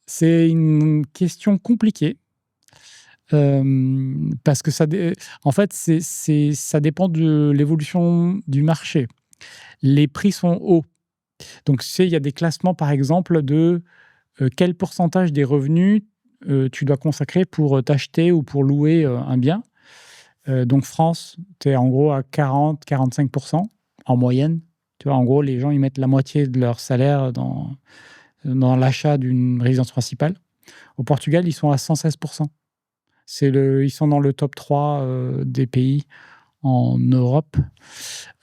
C'est une question compliquée. Parce que en fait, ça dépend de l'évolution du marché. Les prix sont hauts. Donc, tu sais, il y a des classements, par exemple, de quel pourcentage des revenus tu dois consacrer pour t'acheter ou pour louer un bien. Donc, France, tu es en gros à 40-45% en moyenne. Tu vois, en gros, les gens, ils mettent la moitié de leur salaire dans l'achat d'une résidence principale. Au Portugal, ils sont à 116%. Ils sont dans le top 3 des pays en Europe.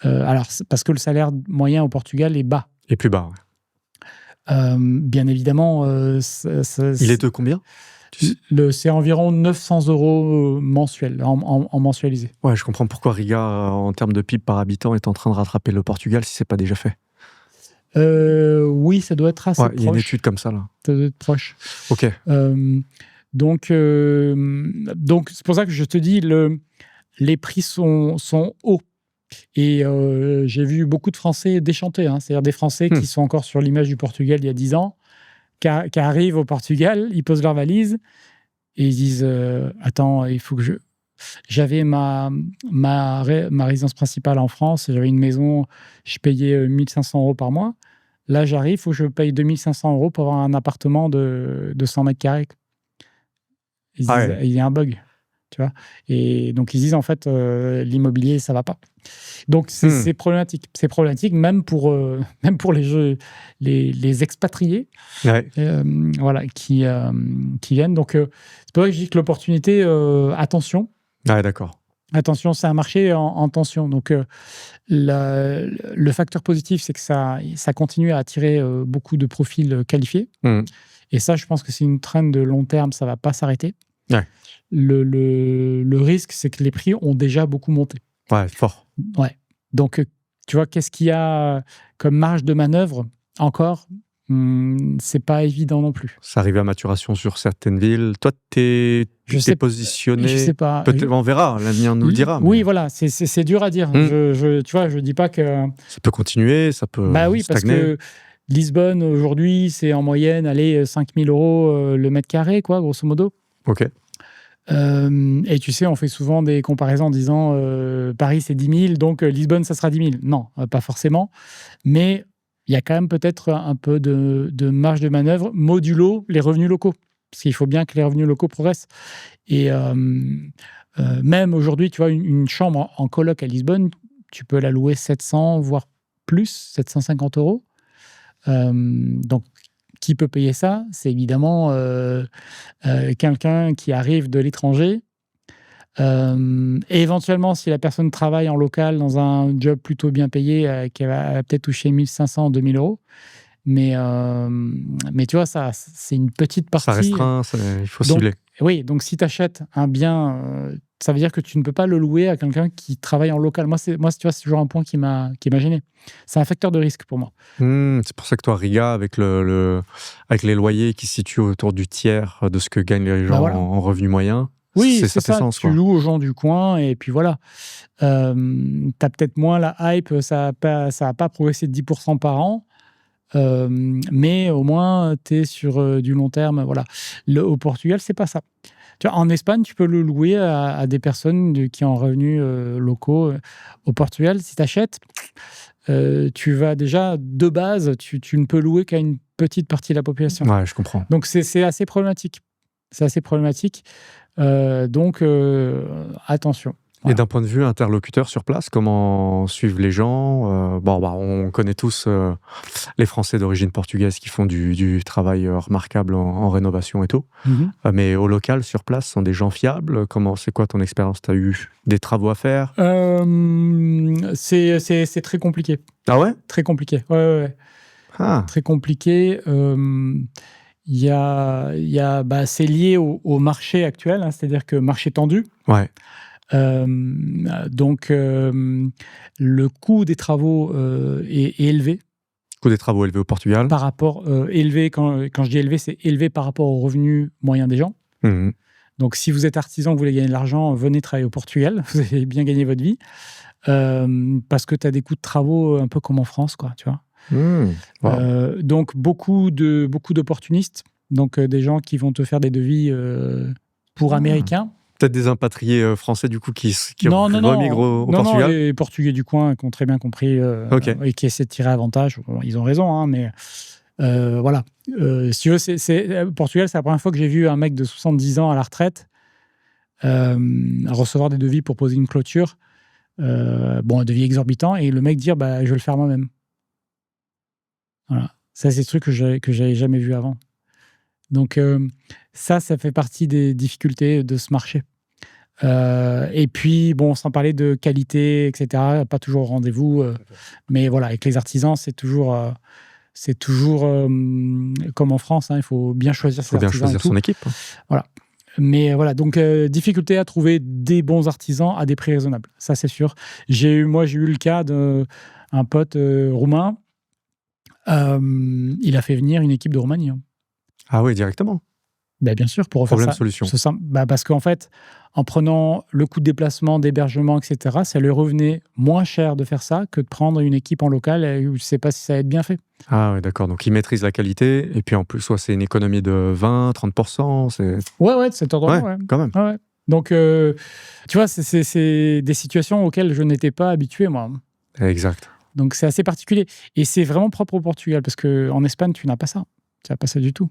Alors, parce que le salaire moyen au Portugal est bas. Et plus bas, bien évidemment. il est de combien ? C'est environ 900 € mensuels, en mensualisé. Ouais, je comprends pourquoi Riga, en termes de PIB par habitant, est en train de rattraper le Portugal si c'est pas déjà fait. Oui, ça doit être assez proche. Il y a une étude comme ça, là. Ça doit être proche. Ok. Donc, c'est pour ça que je te dis, les prix sont hauts. Et j'ai vu beaucoup de Français déchanter, c'est-à-dire des Français qui sont encore sur l'image du Portugal il y a 10 ans, qui arrivent au Portugal, ils posent leur valise et ils disent attends, il faut que j'avais ma résidence principale en France, j'avais une maison, je payais 1 500 € par mois. Là, j'arrive, il faut que je paye 2 500 € pour avoir un appartement de 100 mètres carrés. Ils disent, il y a un bug, tu vois. Et donc, ils disent, en fait, l'immobilier, ça va pas. Donc, c'est problématique. C'est problématique même pour les expatriés voilà, qui viennent. Donc, c'est pour ça que je dis que l'opportunité, attention. Ouais, d'accord. Attention, c'est un marché en tension. Donc, le facteur positif, c'est que ça continue à attirer beaucoup de profils qualifiés. Et ça, je pense que c'est une trend de long terme, ça ne va pas s'arrêter. Ouais. Le risque, c'est que les prix ont déjà beaucoup monté. Ouais, fort. Ouais. Donc, tu vois, qu'est-ce qu'il y a comme marge de manœuvre encore ? C'est pas évident non plus. Ça arrive à maturation sur certaines villes. Toi, t'es positionné. Je sais pas. On verra, l'avenir nous le dira. Oui, voilà, c'est dur à dire. Tu vois, je dis pas que ça peut continuer, ça peut stagner. Parce que Lisbonne aujourd'hui, c'est en moyenne 5 000 € le mètre carré, quoi, grosso modo. Ok. Et tu sais, on fait souvent des comparaisons en disant Paris c'est 10 000, donc Lisbonne ça sera 10 000. Non, pas forcément. Mais il y a quand même peut-être un peu de marge de manœuvre modulo les revenus locaux. Parce qu'il faut bien que les revenus locaux progressent. Et même aujourd'hui, tu vois, une chambre en coloc à Lisbonne, tu peux la louer 700, voire plus, 750 €. Donc, qui peut payer ça ? C'est évidemment quelqu'un qui arrive de l'étranger, Et éventuellement, si la personne travaille en local dans un job plutôt bien payé, qu'elle va peut-être toucher 1 500, 2 000 €. Mais tu vois, ça, c'est une petite Ça partie. restreint, il faut Donc, cibler. oui, donc si tu achètes un bien, ça veut dire que tu ne peux pas le louer à quelqu'un qui travaille en local. Moi, tu vois, c'est toujours un point qui m'a gêné. C'est un facteur de risque pour moi. C'est pour ça que toi, Riga, avec avec les loyers qui se situent autour du tiers de ce que gagnent les gens Voilà. en revenu moyen, Oui, ça fait sens, tu quoi. loues aux gens du coin et puis voilà. Tu as peut-être moins la hype, ça a pas progressé de 10% par an, mais au moins, tu es sur du long terme, voilà. Au Portugal, c'est pas ça. Tu vois, en Espagne, tu peux le louer à des personnes qui ont revenus locaux. Au Portugal, si tu achètes, tu vas déjà, de base, tu ne peux louer qu'à une petite partie de la population. Ouais, je comprends. Donc, c'est assez problématique. C'est assez problématique. Donc, attention. Et Voilà. d'un point de vue interlocuteur sur place, comment suivent les gens? On connaît tous les Français d'origine portugaise qui font du travail remarquable en rénovation et tout. Mhm. Mais au local, sur place, sont des gens fiables? C'est quoi ton expérience? Tu as eu des travaux à faire? C'est très compliqué. Ah ouais? Très compliqué. Ouais. Ah, Très compliqué. C'est lié au marché actuel, hein, c'est-à-dire que marché tendu. ouais. Donc, le coût des travaux est élevé Coût des travaux élevés au Portugal. par rapport élevé. Quand je dis élevé, c'est élevé par rapport au revenu moyen des gens. Mhm. Donc, si vous êtes artisan, vous voulez gagner de l'argent, venez travailler au Portugal. Vous allez bien gagner votre vie. Parce que tu as des coûts de travaux un peu comme en France, quoi, tu vois. Wow. Donc, beaucoup d'opportunistes. Donc, des gens qui vont te faire des devis pour Américains. Peut-être des impatriés français du coup qui Non, remigrent au Portugal. les Portugais du coin qui ont très bien compris Ok. et qui essaient de tirer avantage. Bon, ils ont raison, hein, mais voilà. Si tu veux, Portugal, c'est la première fois que j'ai vu un mec de 70 ans à la retraite recevoir des devis pour poser une clôture. Un devis exorbitant, et le mec dire je vais le faire moi-même. Voilà. Ça, c'est des trucs que j'avais jamais vu avant. Donc, ça fait partie des difficultés de ce marché. Et puis, sans parler de qualité, etc., pas toujours au rendez-vous. Mais voilà, avec les artisans, c'est toujours comme en France, hein, il faut bien choisir ses artisans. Il faut bien choisir son équipe. Voilà. Mais voilà, donc difficulté à trouver des bons artisans à des prix raisonnables. Ça, c'est sûr. J'ai eu le cas d'un pote roumain. Il a fait venir une équipe de Roumanie. Hein. Ah oui, directement. Bien sûr, pour refaire Problème ça. solution. Parce qu'en fait, en prenant le coût de déplacement, d'hébergement, etc., ça lui revenait moins cher de faire ça que de prendre une équipe en local où je ne sais pas si ça va être bien fait. Ah oui, d'accord. Donc, ils maîtrisent la qualité. Et puis, en plus, soit c'est une économie de 20-30%. Ouais, de cet ordre-là. Ouais. Quand même. Ouais. Donc, tu vois, c'est des situations auxquelles je n'étais pas habitué, moi. Exact. Donc, c'est assez particulier. Et c'est vraiment propre au Portugal, parce qu'en Espagne, tu n'as pas ça. Tu n'as pas ça du tout.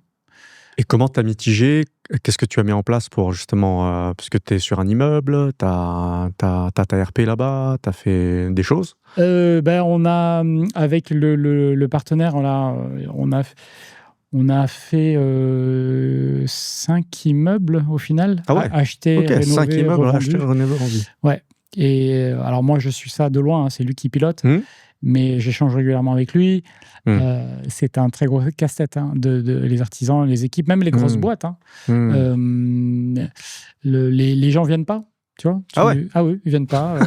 Et comment tu as mitigé? Qu'est-ce que tu as mis en place pour justement, puisque tu es sur un immeuble, tu as ta RP là-bas, tu as fait des choses? On a, avec le partenaire, on a fait 5 immeubles au final. Ah ouais. Achetés, Ok, 5 rénovés, immeubles revendus. achetés, rénovés. Ouais. Et alors moi, je suis ça de loin, hein, c'est lui qui pilote. Mais j'échange régulièrement avec lui. C'est un très gros casse-tête, hein, les artisans, les équipes, même les grosses boîtes. Hein. Les gens ne viennent pas, tu vois. Ah ouais. Ah oui, ils ne viennent pas.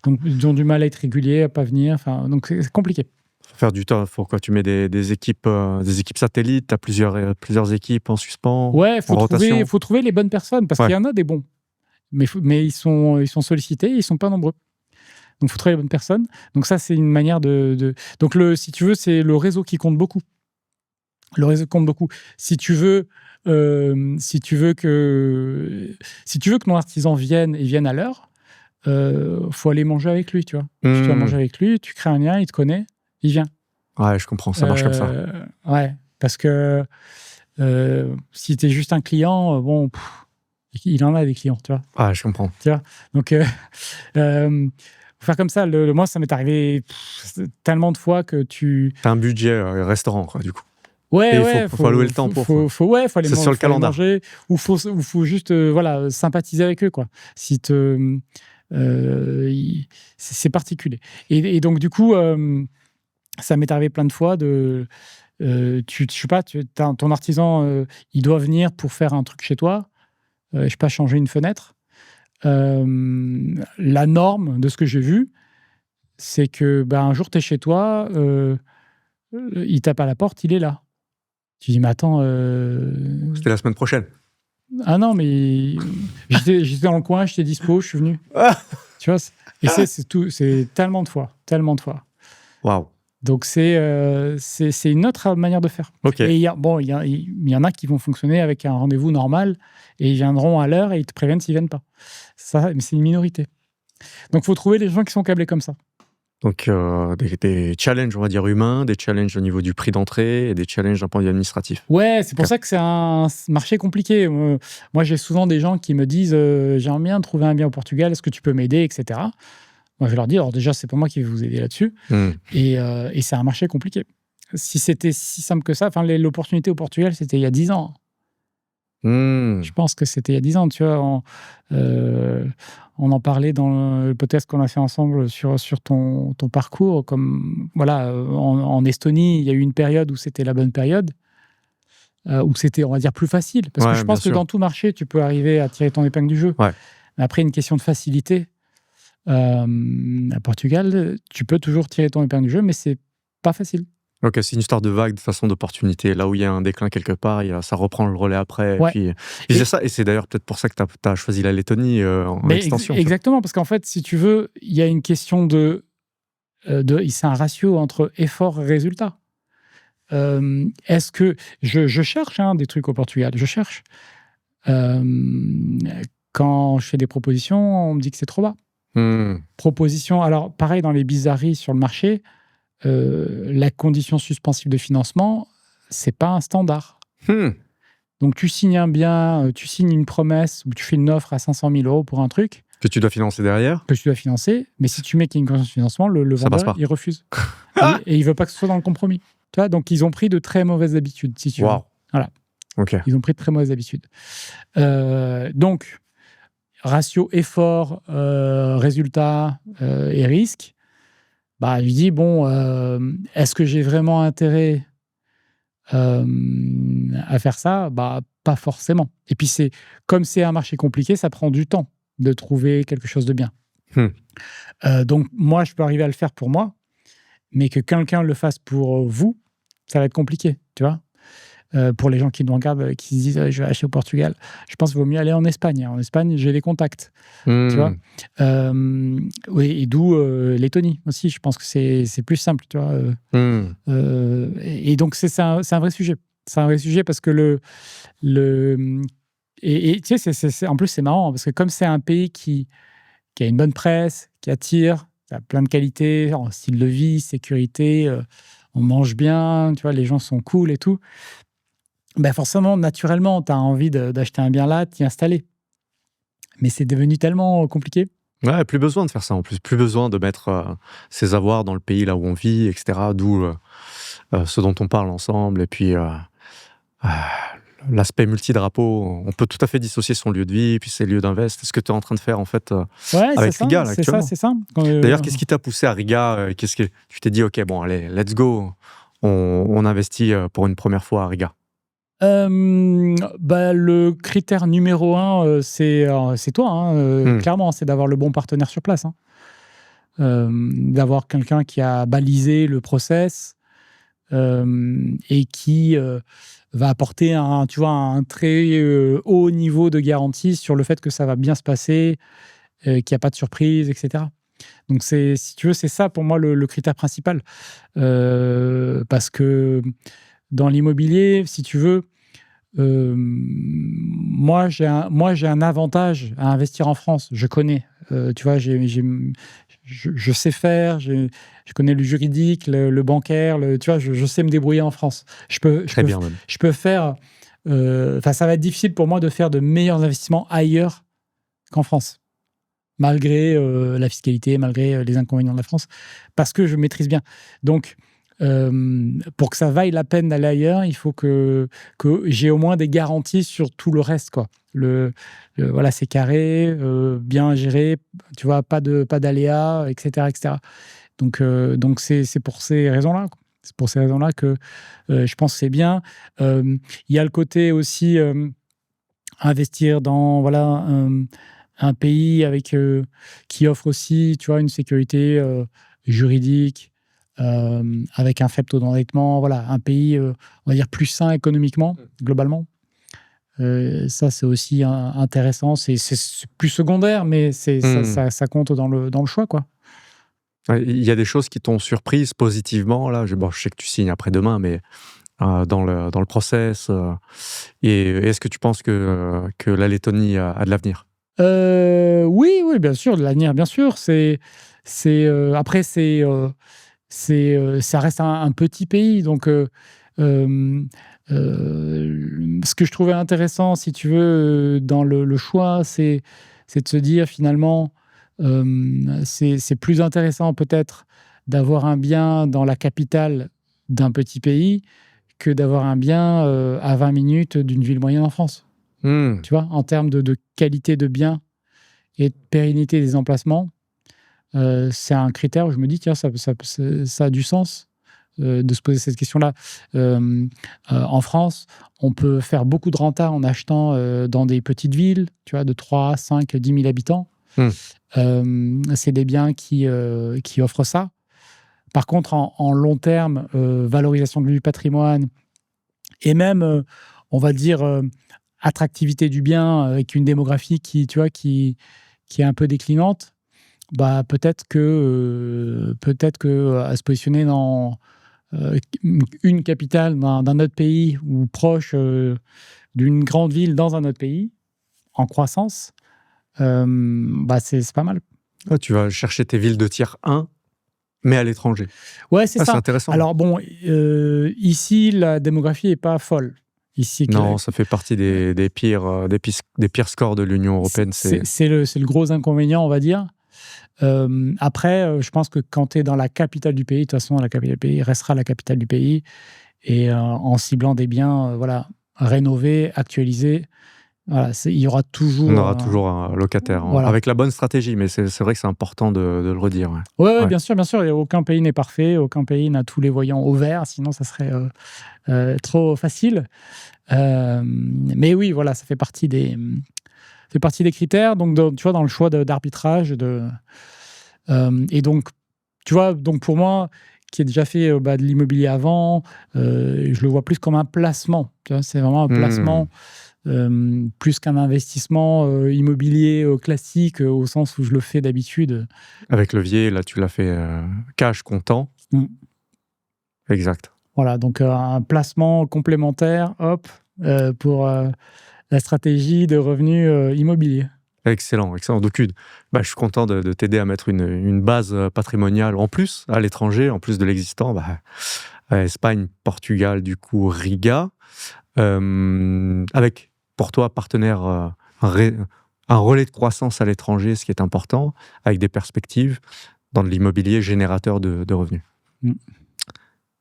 Donc, ils ont du mal à être réguliers, à ne pas venir. Donc, c'est compliqué. Faut faire du temps. Pourquoi tu mets des équipes satellites? Tu as plusieurs équipes en suspens, Ouais, rotation. faut trouver les bonnes personnes, parce qu'il y en a des bons. Mais ils sont sollicités, ils ne sont pas nombreux. Donc, il faut trouver les bonnes personnes. Donc, ça, c'est une manière Donc, si tu veux, c'est le réseau qui compte beaucoup. Le réseau compte beaucoup. Si tu veux que ton artisan vienne à l'heure, faut aller manger avec lui, tu vois. Si tu vas manger avec lui, tu crées un lien, il te connaît, il vient. Ouais, je comprends, ça marche comme ça. Ouais, parce que si tu es juste un client, il en a des clients, tu vois. Ah, je comprends. Tu vois. Donc, faire comme ça, moi, ça m'est arrivé tellement de fois que tu... T'as un budget restaurant, quoi, du coup. Ouais, Et ouais, faut allouer le temps pour. faut aller C'est sur le calendrier. manger, ou faut juste voilà, sympathiser avec eux, quoi. Si te, c'est particulier. Et donc, du coup, ça m'est arrivé plein de fois de. Je sais pas, ton artisan, il doit venir pour faire un truc chez toi, je sais pas, changer une fenêtre. La norme de ce que j'ai vu, c'est que ben, un jour, tu es chez toi, il tape à la porte, il est là. Tu dis, mais attends. C'était la semaine prochaine. Ah non, mais j'étais dans le coin, j'étais dispo, je suis venu. Tu vois, et c'est tout, c'est tellement de fois, tellement de fois. Waouh. Donc c'est une autre manière de faire. Ok. Et il y en a qui vont fonctionner avec un rendez-vous normal et ils viendront à l'heure et ils te préviennent s'ils viennent pas. Ça, mais c'est une minorité. Donc il faut trouver les gens qui sont câblés comme ça. Donc des challenges, on va dire humains, des challenges au niveau du prix d'entrée et des challenges d'un point de vue administratif. Ouais, c'est pour ça que c'est un marché compliqué. Moi, j'ai souvent des gens qui me disent j'aimerais bien trouver un bien au Portugal, est-ce que tu peux m'aider, etc. Moi, je vais leur dire, alors déjà, c'est pas moi qui vais vous aider là-dessus. Et c'est un marché compliqué. Si c'était si simple que ça, l'opportunité au Portugal, c'était il y a 10 ans. Je pense que c'était il y a 10 ans, tu vois. On en parlait dans le podcast qu'on a fait ensemble sur ton parcours. Comme, voilà, en Estonie, il y a eu une période où c'était la bonne période, où c'était, on va dire, plus facile. Parce que je pense que dans tout marché, tu peux arriver à tirer ton épingle du jeu. Ouais. Mais après, une question de facilité. À Portugal, tu peux toujours tirer ton épingle du jeu, mais c'est pas facile. Ok, c'est une histoire de vague, de façon d'opportunité. Là où il y a un déclin quelque part, ça reprend le relais après. Ouais. Et c'est ça, et c'est d'ailleurs peut-être pour ça que tu as choisi la Lettonie en extension. Exactement, parce qu'en fait, si tu veux, il y a une question c'est un ratio entre effort et résultat. Est-ce que je cherche des trucs au Portugal, je cherche. Quand je fais des propositions, on me dit que c'est trop bas. Proposition, alors pareil dans les bizarreries sur le marché, la condition suspensive de financement, c'est pas un standard. Donc tu signes un bien, tu signes une promesse ou tu fais une offre à 500 000 € pour un truc que tu dois financer derrière. Que tu dois financer, mais si tu mets qu'il y a une condition de financement, le vendeur il refuse et il veut pas que ce soit dans le compromis. Tu vois, donc ils ont pris de très mauvaises habitudes, si tu veux. Voilà. Okay. Ils ont pris de très mauvaises habitudes. Donc ratio effort, résultat et risque, bah, je dis, bon, est-ce que j'ai vraiment intérêt à faire ça? Bah, pas forcément. Et puis, comme c'est un marché compliqué, ça prend du temps de trouver quelque chose de bien. Donc, moi, je peux arriver à le faire pour moi, mais que quelqu'un le fasse pour vous, ça va être compliqué, tu vois. Pour les gens qui nous regardent, qui se disent je vais acheter au Portugal, je pense qu'il vaut mieux aller en Espagne. En Espagne, j'ai les contacts. Tu vois. Oui, et d'où Lettonie aussi. Je pense que c'est plus simple. Tu vois. Et donc, c'est un vrai sujet. C'est un vrai sujet parce que et tu sais, en plus, c'est marrant parce que comme c'est un pays qui a une bonne presse, qui attire, qui a plein de qualités, en style de vie, sécurité, on mange bien, tu vois, les gens sont cool et tout. Ben forcément, naturellement, tu as envie d'acheter un bien là, t'y installer. Mais c'est devenu tellement compliqué. Ouais, plus besoin de faire ça en plus. Plus besoin de mettre ses avoirs dans le pays là où on vit, etc. D'où ce dont on parle ensemble. Et puis, l'aspect multi-drapeau, on peut tout à fait dissocier son lieu de vie, puis ses lieux d'invest. C'est ce que tu es en train de faire en fait avec Riga là, actuellement. C'est ça. D'ailleurs, qu'est-ce qui t'a poussé à Riga? Qu'est-ce que tu t'es dit, ok, bon, allez, let's go, on investit pour une première fois à Riga? Le critère numéro 1, c'est toi, clairement, c'est d'avoir le bon partenaire sur place. D'avoir quelqu'un qui a balisé le process et qui va apporter un très haut niveau de garantie sur le fait que ça va bien se passer, qu'il n'y a pas de surprise, etc. Donc, si tu veux, c'est ça pour moi le critère principal. Parce que dans l'immobilier, si tu veux, moi j'ai un avantage à investir en France. Je connais, tu vois, je sais faire, je connais le juridique, le bancaire, tu vois, je sais me débrouiller en France. Je peux faire. Ça va être difficile pour moi de faire de meilleurs investissements ailleurs qu'en France, malgré la fiscalité, malgré les inconvénients de la France, parce que je maîtrise bien. Donc, pour que ça vaille la peine d'aller ailleurs, il faut que j'ai au moins des garanties sur tout le reste, quoi. Voilà, c'est carré, bien géré, tu vois, pas d'aléas, etc., etc. Donc c'est pour ces raisons-là, quoi. C'est pour ces raisons-là que je pense que c'est bien. Il y a le côté aussi investir dans voilà un pays avec qui offre aussi, tu vois, une sécurité juridique, avec un faible taux d'endettement. Voilà, un pays, on va dire, plus sain économiquement, globalement. Ça, c'est aussi intéressant. C'est plus secondaire, mais ça compte dans le choix, quoi. Ouais, il y a des choses qui t'ont surprise positivement, là? Je sais que tu signes après-demain, mais dans le process, et est-ce que tu penses que la Lettonie a de l'avenir? Oui, oui, bien sûr, de l'avenir, bien sûr. Après, ça reste un petit pays. Donc, ce que je trouvais intéressant, si tu veux, dans le choix, c'est de se dire finalement, c'est plus intéressant peut-être d'avoir un bien dans la capitale d'un petit pays que d'avoir un bien à 20 minutes d'une ville moyenne en France. Mmh. Tu vois, en termes de qualité de bien et de pérennité des emplacements, c'est un critère où je me dis, tiens, ça a du sens de se poser cette question-là. En France, on peut faire beaucoup de renta en achetant dans des petites villes, tu vois, de 3, 5, 10 000 habitants. C'est des biens qui offrent ça. Par contre, en long terme, valorisation du patrimoine et même, on va dire, attractivité du bien avec une démographie qui, tu vois, qui est un peu déclinante, bah, peut-être que à se positionner dans une capitale d'un autre pays ou proche d'une grande ville dans un autre pays, en croissance, bah, c'est pas mal. Ah, tu vas chercher tes villes de tiers 1, mais à l'étranger. Ouais, c'est C'est ça. intéressant. Alors bon, ici, la démographie est pas folle. Ici, Non, ça fait partie des pires scores de l'Union européenne. c'est le gros inconvénient, on va dire. Après, je pense que quand tu es dans la capitale du pays, de toute façon, la capitale du pays restera la capitale du pays. Et en ciblant des biens voilà, rénovés, actualisés, voilà, il y aura toujours. On aura toujours un locataire, voilà. avec la bonne stratégie, mais c'est vrai que c'est important de le redire. Ouais, Ouais. bien sûr, bien sûr. Aucun pays n'est parfait, aucun pays n'a tous les voyants au vert, sinon ça serait trop facile. Mais oui, voilà, ça fait partie des critères. Donc, tu vois, dans le choix d'arbitrage, et donc, tu vois, donc pour moi, qui ai déjà fait de l'immobilier avant, je le vois plus comme un placement. Tu vois, c'est vraiment un placement plus qu'un investissement immobilier classique au sens où je le fais d'habitude. Avec levier, là, tu l'as fait cash comptant. Exact. Voilà, donc un placement complémentaire, hop, pour la stratégie de revenus immobiliers. Excellent, excellent. Donc, je suis content de t'aider à mettre une base patrimoniale en plus, à l'étranger, en plus de l'existant. Espagne, Portugal, du coup, Riga. Avec, pour toi, partenaire, un relais de croissance à l'étranger, ce qui est important, avec des perspectives dans de l'immobilier générateur de revenus.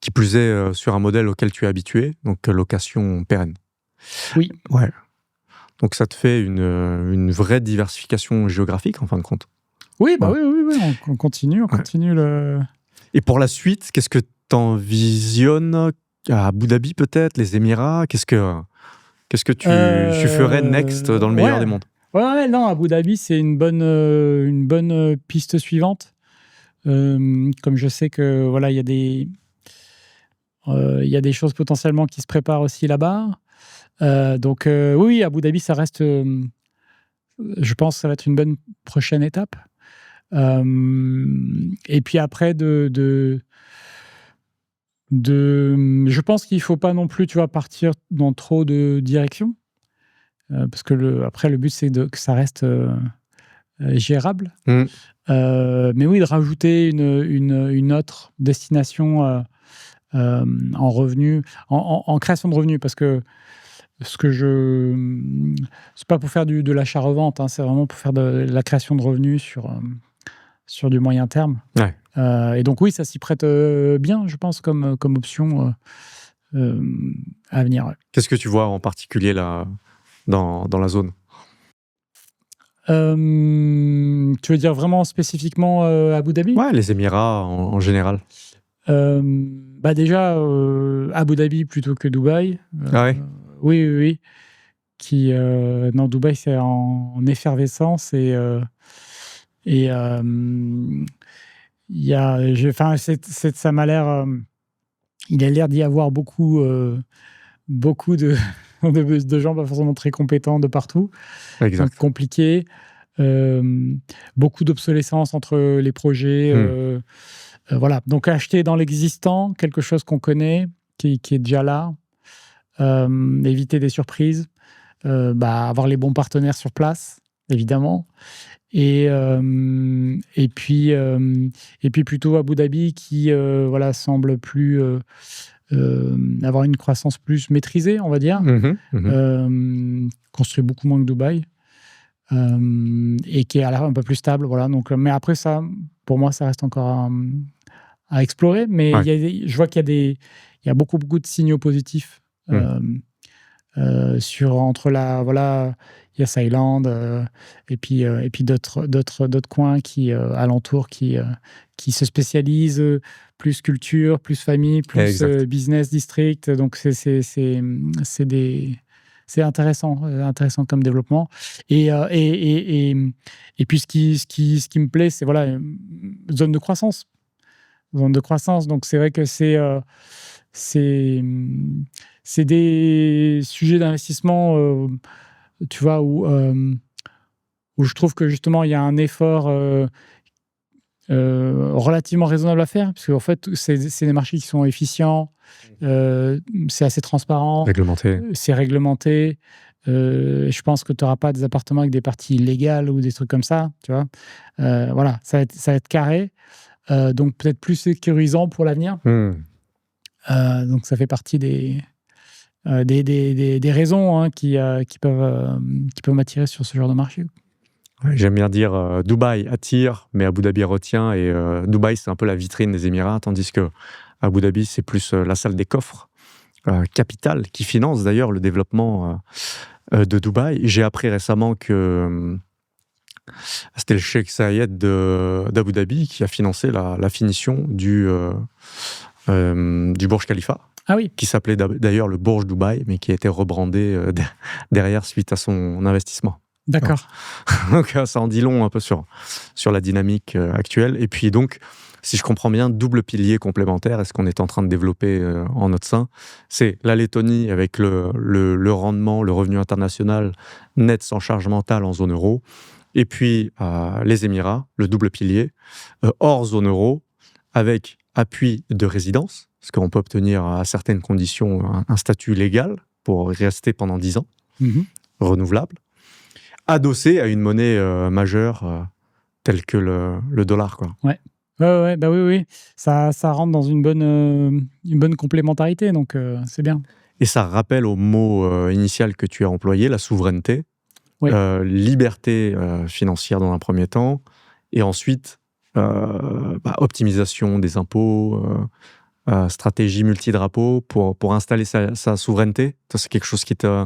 Qui plus est, sur un modèle auquel tu es habitué, donc location pérenne. Oui. Ouais. Donc ça te fait une vraie diversification géographique, en fin de compte. Oui, bah oui, on continue le... Et pour la suite, qu'est-ce que tu envisionnes à Abu Dhabi peut-être, les Émirats? Qu'est-ce que tu ferais next dans le meilleur des mondes? Ouais, non, Abu Dhabi, c'est une bonne piste suivante. Comme je sais que voilà, il y a des choses potentiellement qui se préparent aussi là-bas. Donc oui, Abu Dhabi, ça reste, je pense, que ça va être une bonne prochaine étape. Et puis après, je pense qu'il ne faut pas non plus, tu vois, partir dans trop de directions, parce que après, le but, c'est que ça reste gérable. Mais oui, de rajouter une autre destination en revenus, en création de revenus, parce que c'est pas pour faire de l'achat-revente, hein, c'est vraiment pour faire de la création de revenus sur du moyen terme. Ouais. Et donc oui, ça s'y prête bien, je pense, comme option à venir. Ouais. Qu'est-ce que tu vois en particulier là, dans la zone? Tu veux dire vraiment spécifiquement Abu Dhabi? Ouais, les Émirats en général. Déjà, Abu Dhabi plutôt que Dubaï. Ah ouais? Oui, oui, oui. Non, Dubaï, c'est en effervescence et il y a, enfin, ça m'a l'air. Il a l'air d'y avoir beaucoup de, de gens pas forcément très compétents de partout. Donc Exact. compliqué. Beaucoup d'obsolescence entre les projets. Voilà. Donc acheter dans l'existant quelque chose qu'on connaît, qui est déjà là. Éviter des surprises. Avoir les bons partenaires sur place, évidemment. Et puis plutôt Abu Dhabi qui semble plus avoir une croissance plus maîtrisée, on va dire. Construit beaucoup moins que Dubaï. Et qui est à l'air un peu plus stable. Voilà. Donc, mais après, ça, pour moi, ça reste encore à explorer. Mais Ouais. je vois qu'il y a beaucoup de signaux positifs. Entre il y a Ceyland et puis d'autres coins alentours qui se spécialisent plus culture, plus famille, plus business district. Donc c'est intéressant comme développement. Et puis ce qui me plaît, c'est zone de croissance. Donc c'est vrai que c'est des sujets d'investissement, tu vois, où je trouve que justement il y a un effort relativement raisonnable à faire, parce qu'en fait c'est des marchés qui sont efficients, c'est assez transparent, c'est réglementé. Je pense que tu n'auras pas des appartements avec des parties illégales ou des trucs comme ça, tu vois. Voilà, ça va être carré, donc peut-être plus sécurisant pour l'avenir. Donc ça fait partie des raisons qui peuvent m'attirer sur ce genre de marché. Ouais, j'aime bien dire Dubaï attire, mais Abu Dhabi retient. Et Dubaï, c'est un peu la vitrine des Émirats, tandis que Abu Dhabi, c'est plus la salle des coffres, capitale, qui finance d'ailleurs le développement de Dubaï. J'ai appris récemment que c'était le Sheikh Zayed d'Abu Dhabi qui a financé la finition du Burj Khalifa. Ah oui. Qui s'appelait d'ailleurs le Burj Dubaï, mais qui a été rebrandé derrière suite à son investissement. D'accord. Donc ça en dit long un peu sur la dynamique actuelle. Et puis donc, si je comprends bien, double pilier complémentaire, est-ce qu'on est en train de développer en notre sein, c'est la Lettonie avec le rendement, le revenu international net sans charge mentale en zone euro, et puis les Émirats, le double pilier, hors zone euro, avec appui de résidence, parce qu'on peut obtenir à certaines conditions un statut légal pour rester pendant 10 ans, renouvelable, adossé à une monnaie majeure telle que le dollar, quoi. Ouais. Oui. Ça rentre dans une bonne complémentarité, donc c'est bien. Et ça rappelle au mot initial que tu as employé, la souveraineté, liberté financière dans un premier temps, et ensuite optimisation des impôts, stratégie multidrapeau pour installer sa souveraineté. Ça, c'est quelque chose qui te...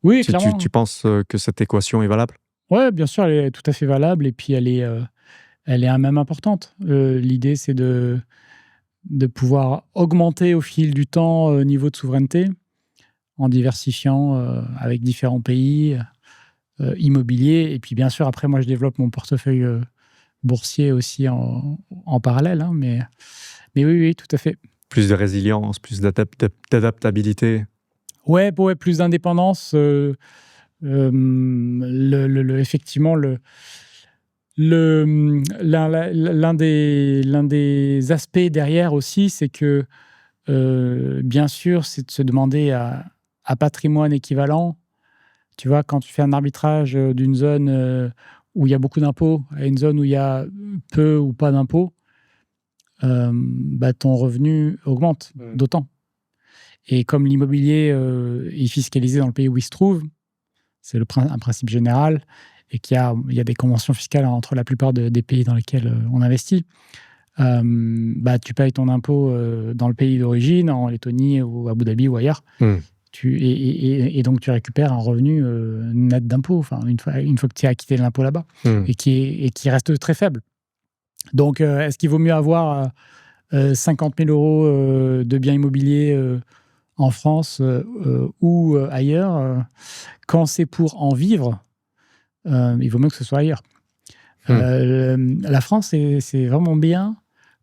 Oui, clairement. Tu penses que cette équation est valable ? Oui, bien sûr, elle est tout à fait valable, et puis elle est même importante. L'idée, c'est de pouvoir augmenter au fil du temps niveau de souveraineté en diversifiant avec différents pays immobiliers. Et puis, bien sûr, après, moi, je développe mon portefeuille boursier aussi en parallèle. Hein, mais oui, tout à fait. Plus de résilience, plus d'adaptabilité. Ouais, plus d'indépendance. Effectivement, l'un des aspects derrière aussi, c'est que, bien sûr, c'est de se demander à patrimoine équivalent. Tu vois, quand tu fais un arbitrage d'une zone où il y a beaucoup d'impôts à une zone où il y a peu ou pas d'impôts, ton revenu augmente d'autant. Et comme l'immobilier est fiscalisé dans le pays où il se trouve, c'est un principe général, et qu'il y a des conventions fiscales entre la plupart des pays dans lesquels on investit. tu payes ton impôt dans le pays d'origine, en Lettonie ou à Abu Dhabi ou ailleurs. Et donc, tu récupères un revenu net d'impôt, une fois que tu as acquitté l'impôt là-bas, et qui reste très faible. Donc, est-ce qu'il vaut mieux avoir 50 000 € de biens immobiliers en France ou ailleurs quand c'est pour en vivre, il vaut mieux que ce soit ailleurs. La France, c'est vraiment bien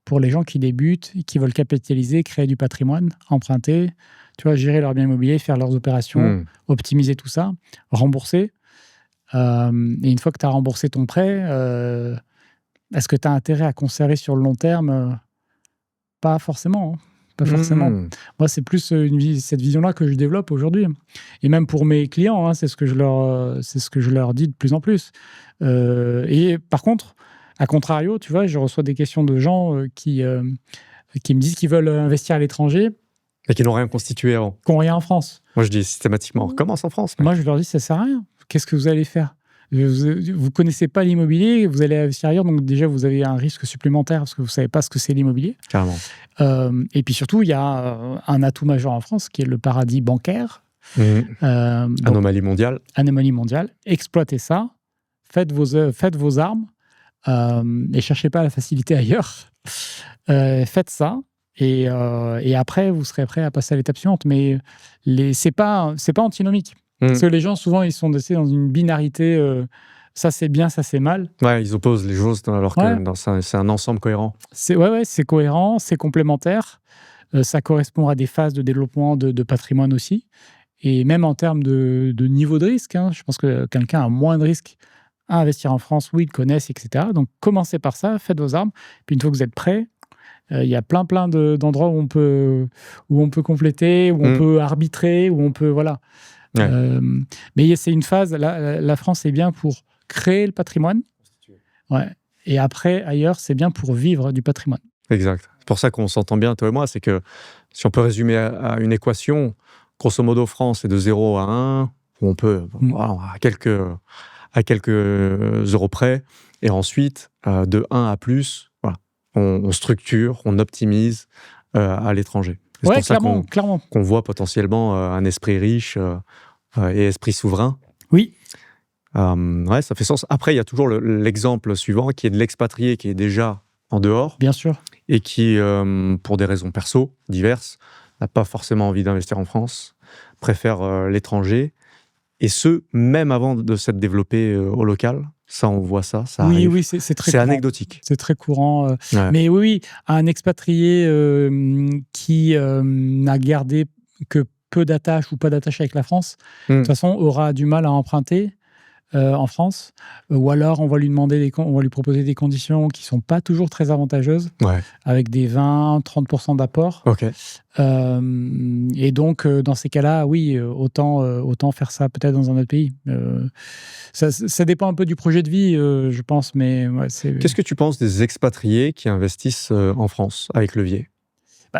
pour les gens qui débutent, qui veulent capitaliser, créer du patrimoine, emprunter, tu vois, gérer leurs biens immobiliers, faire leurs opérations, optimiser tout ça, rembourser. Et une fois que tu as remboursé ton prêt, est-ce que tu as intérêt à conserver sur le long terme? Pas forcément. Pas forcément. Moi, c'est plus cette vision-là que je développe aujourd'hui. Et même pour mes clients, c'est ce que je leur dis de plus en plus. Et par contre, à contrario, tu vois, je reçois des questions de gens qui me disent qu'ils veulent investir à l'étranger. Et qui n'ont rien constitué avant. Qui n'ont rien en France. Moi, je dis systématiquement, commence en France. Moi, je leur dis, ça ne sert à rien. Qu'est-ce que vous allez faire ? Vous ne connaissez pas l'immobilier, vous allez investir ailleurs, donc déjà, vous avez un risque supplémentaire parce que vous ne savez pas ce que c'est l'immobilier. Carrément. Et puis surtout, il y a un atout majeur en France qui est le paradis bancaire. Anomalie mondiale. Anomalie mondiale. Exploitez ça, faites vos armes et cherchez pas la facilité ailleurs. Faites ça. Et après, vous serez prêt à passer à l'étape suivante. Mais c'est pas antinomique. Parce que les gens, souvent, ils sont dans une binarité. Ça, c'est bien, ça, c'est mal. Ouais, ils opposent les choses alors que c'est un ensemble cohérent. C'est cohérent, c'est complémentaire. Ça correspond à des phases de développement de patrimoine aussi. Et même en termes de niveau de risque, je pense que quelqu'un a moins de risques à investir en France où ils le connaissent, etc. Donc, commencez par ça, faites vos armes. Puis une fois que vous êtes prêts, il y a plein d'endroits où on peut compléter, où on peut arbitrer, où on peut... Voilà. Ouais. Mais c'est une phase... La France est bien pour créer le patrimoine. Ouais. Et après, ailleurs, c'est bien pour vivre du patrimoine. Exact. C'est pour ça qu'on s'entend bien, toi et moi. C'est que si on peut résumer à une équation, grosso modo, France est de 0 à 1, où on peut, à quelques euros près. Et ensuite, de 1 à plus, voilà, on structure, on optimise à l'étranger. C'est pour ça qu'on voit potentiellement un esprit riche et esprit souverain. Oui. Ouais, ça fait sens. Après, il y a toujours l'exemple suivant qui est de l'expatrié qui est déjà en dehors. Bien sûr. Et qui, pour des raisons perso diverses, n'a pas forcément envie d'investir en France, préfère l'étranger. Et ce, même avant de s'être développé au local. Ça, on voit ça arrive. Oui, c'est très C'est courant. anecdotique. C'est très courant. Ouais. Mais oui, un expatrié qui n'a gardé que peu d'attache ou pas d'attache avec la France, de toute façon, aura du mal à emprunter en France. Ou alors, on va lui proposer des conditions qui ne sont pas toujours très avantageuses, avec des 20-30% d'apport. Okay. Et donc, dans ces cas-là, oui, autant faire ça peut-être dans un autre pays. Ça dépend un peu du projet de vie, je pense. Mais Qu'est-ce que tu penses des expatriés qui investissent en France avec levier ?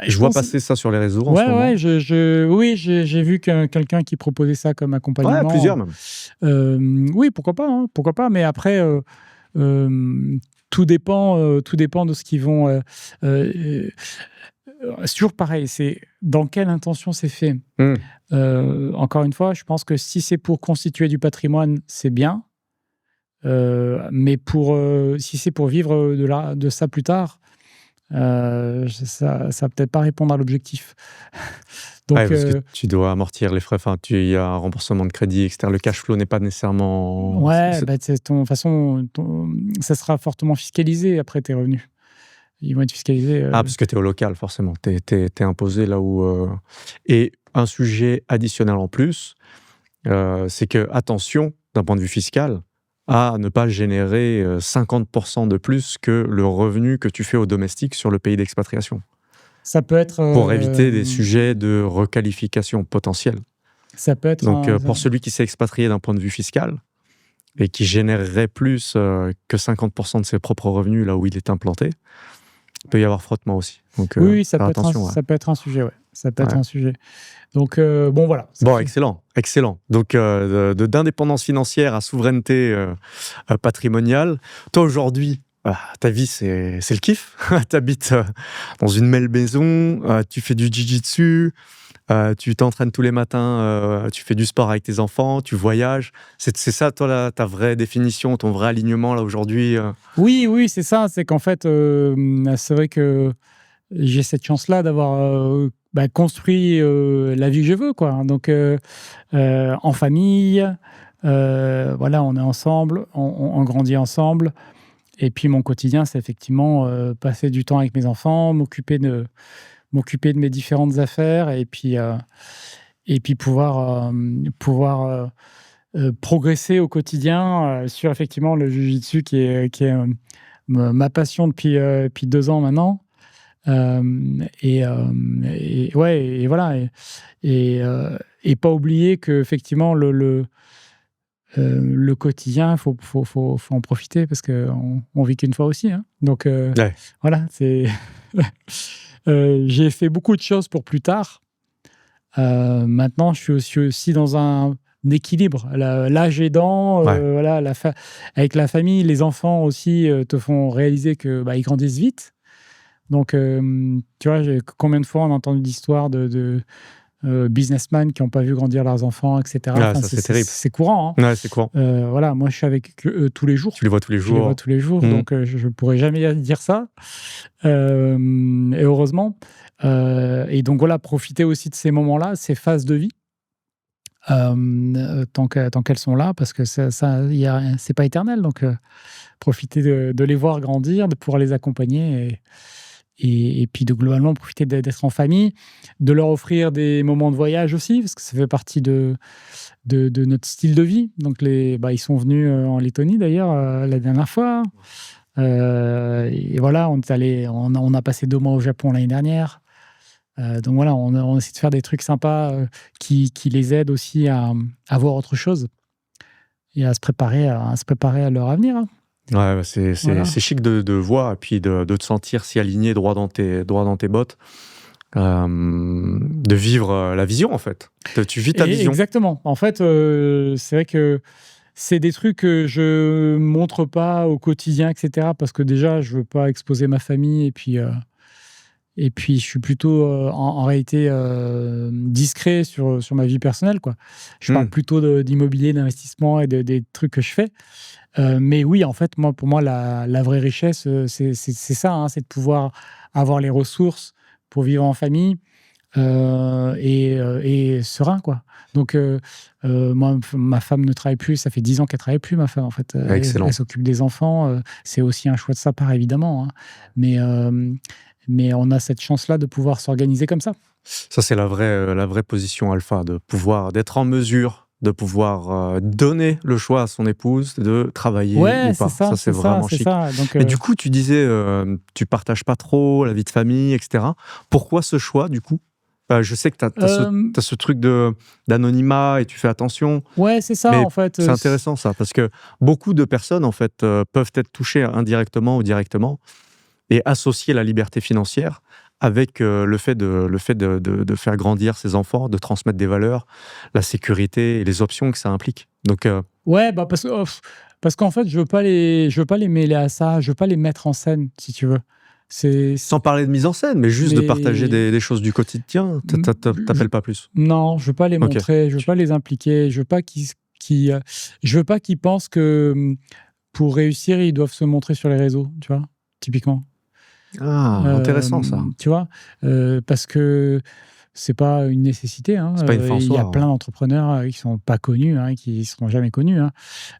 Je vois passer ça sur les réseaux en ce moment. Oui, j'ai vu quelqu'un qui proposait ça comme accompagnement. Ouais, plusieurs même. Oui, pourquoi pas. Mais après, tout dépend de ce qu'ils vont... c'est toujours pareil, c'est dans quelle intention c'est fait. Encore une fois, je pense que si c'est pour constituer du patrimoine, c'est bien. Mais si c'est pour vivre de ça plus tard, ça va peut-être pas répondre à l'objectif. Donc, parce que tu dois amortir les frais, il y a un remboursement de crédit, etc. Le cash flow n'est pas nécessairement... ça sera fortement fiscalisé après tes revenus. Ils vont être fiscalisés. Parce que tu es au local, forcément. Tu es imposé là où... Et un sujet additionnel en plus, c'est que, attention, d'un point de vue fiscal, à ne pas générer 50% de plus que le revenu que tu fais au domestique sur le pays d'expatriation. Ça peut être... Pour éviter des sujets de requalification potentielle. Ça peut être... Donc, pour celui qui s'est expatrié d'un point de vue fiscal et qui générerait plus que 50% de ses propres revenus là où il est implanté, il peut y avoir frottement aussi. Donc, oui, ça peut être un sujet, ouais. Ça peut être un sujet. Donc, voilà. Bon, excellent. Donc, d'indépendance financière à souveraineté patrimoniale. Toi, aujourd'hui, ta vie, c'est le kiff. Tu habites dans une belle maison, tu fais du jiu-jitsu, tu t'entraînes tous les matins, tu fais du sport avec tes enfants, tu voyages. C'est ça, toi, ta vraie définition, ton vrai alignement, là, aujourd'hui Oui, c'est ça. C'est qu'en fait, c'est vrai que j'ai cette chance-là d'avoir construit la vie que je veux, quoi. Donc, en famille, voilà, on est ensemble, on grandit ensemble. Et puis, mon quotidien, c'est effectivement passer du temps avec mes enfants, m'occuper de mes différentes affaires et puis pouvoir progresser au quotidien sur effectivement le jiu-jitsu qui est ma passion depuis 2 ans maintenant. Ouais, et voilà, et pas oublier qu'effectivement le quotidien, faut en profiter parce qu'on vit qu'une fois aussi, hein. Donc Ouais. voilà, c'est j'ai fait beaucoup de choses pour plus tard. Maintenant, je suis aussi dans un équilibre. L'âge aidant, Ouais. voilà, avec la famille, les enfants aussi te font réaliser que ils grandissent vite. Donc, tu vois, combien de fois on a entendu d'histoires de businessmen qui n'ont pas vu grandir leurs enfants, etc. Ah, Enfin, ça, c'est terrible. c'est courant, hein. Ouais, c'est courant. Voilà, moi, je suis avec eux tous les jours. Tu les vois tous les Je les vois jours. tous les jours, Mmh. donc je ne pourrais jamais dire ça. Et heureusement. Et donc voilà, profiter aussi de ces moments-là, ces phases de vie, tant qu'elles sont là, parce que c'est pas éternel. Donc profiter de les voir grandir, de pouvoir les accompagner et puis de globalement profiter d'être en famille, de leur offrir des moments de voyage aussi, parce que ça fait partie de notre style de vie. Donc ils sont venus en Lettonie d'ailleurs la dernière fois. Et voilà, on a passé 2 mois au Japon l'année dernière. Donc voilà, on essaie de faire des trucs sympas qui les aident aussi à voir autre chose et à se préparer à leur avenir, hein. Ouais, c'est Voilà. chic de voir et puis de te sentir si aligné droit dans tes bottes, de vivre la vision en fait. Tu vis ta vision. Exactement. En fait, c'est vrai que c'est des trucs que je montre pas au quotidien, etc. Parce que déjà, je veux pas exposer ma famille et puis je suis plutôt en réalité discret sur ma vie personnelle, quoi. Je parle plutôt d'immobilier, d'investissement et des trucs que je fais. Mais oui, en fait, pour moi, la vraie richesse, c'est ça, hein, c'est de pouvoir avoir les ressources pour vivre en famille et serein, quoi. Donc, moi, ma femme ne travaille plus, ça fait 10 ans qu'elle travaille plus, ma femme, en fait. Excellent. Elle s'occupe des enfants. C'est aussi un choix de sa part, évidemment, hein. Mais on a cette chance-là de pouvoir s'organiser comme ça. Ça, c'est la vraie position alpha, d'être en mesure de pouvoir donner le choix à son épouse de travailler Ouais, ou pas. c'est ça, Ça, c'est vraiment c'est chic. ça. Donc, Et du coup, tu disais, tu partages pas trop la vie de famille, etc. Pourquoi ce choix, du coup je sais que tu as ce truc d'anonymat et tu fais attention. ouais, c'est ça, Mais en fait. c'est intéressant ça, parce que beaucoup de personnes en fait peuvent être touchées indirectement ou directement et associer la liberté financière avec le fait de faire grandir ses enfants, de transmettre des valeurs, la sécurité et les options que ça implique. Donc Ouais, parce qu'en fait, je veux pas les mêler à ça, je veux pas les mettre en scène, si tu veux. sans parler de mise en scène, mais juste de partager Mais des choses du quotidien, t'appelles pas plus. non, je veux pas les Ok. montrer, je veux pas les impliquer, je veux pas je veux pas qu'ils pensent que pour réussir, ils doivent se montrer sur les réseaux, tu vois, typiquement. Ah, intéressant ça. Tu vois, parce que c'est pas une nécessité, hein. C'est pas une fin en Il y a soi. plein d'entrepreneurs qui sont pas connus, hein, qui seront jamais connus, hein.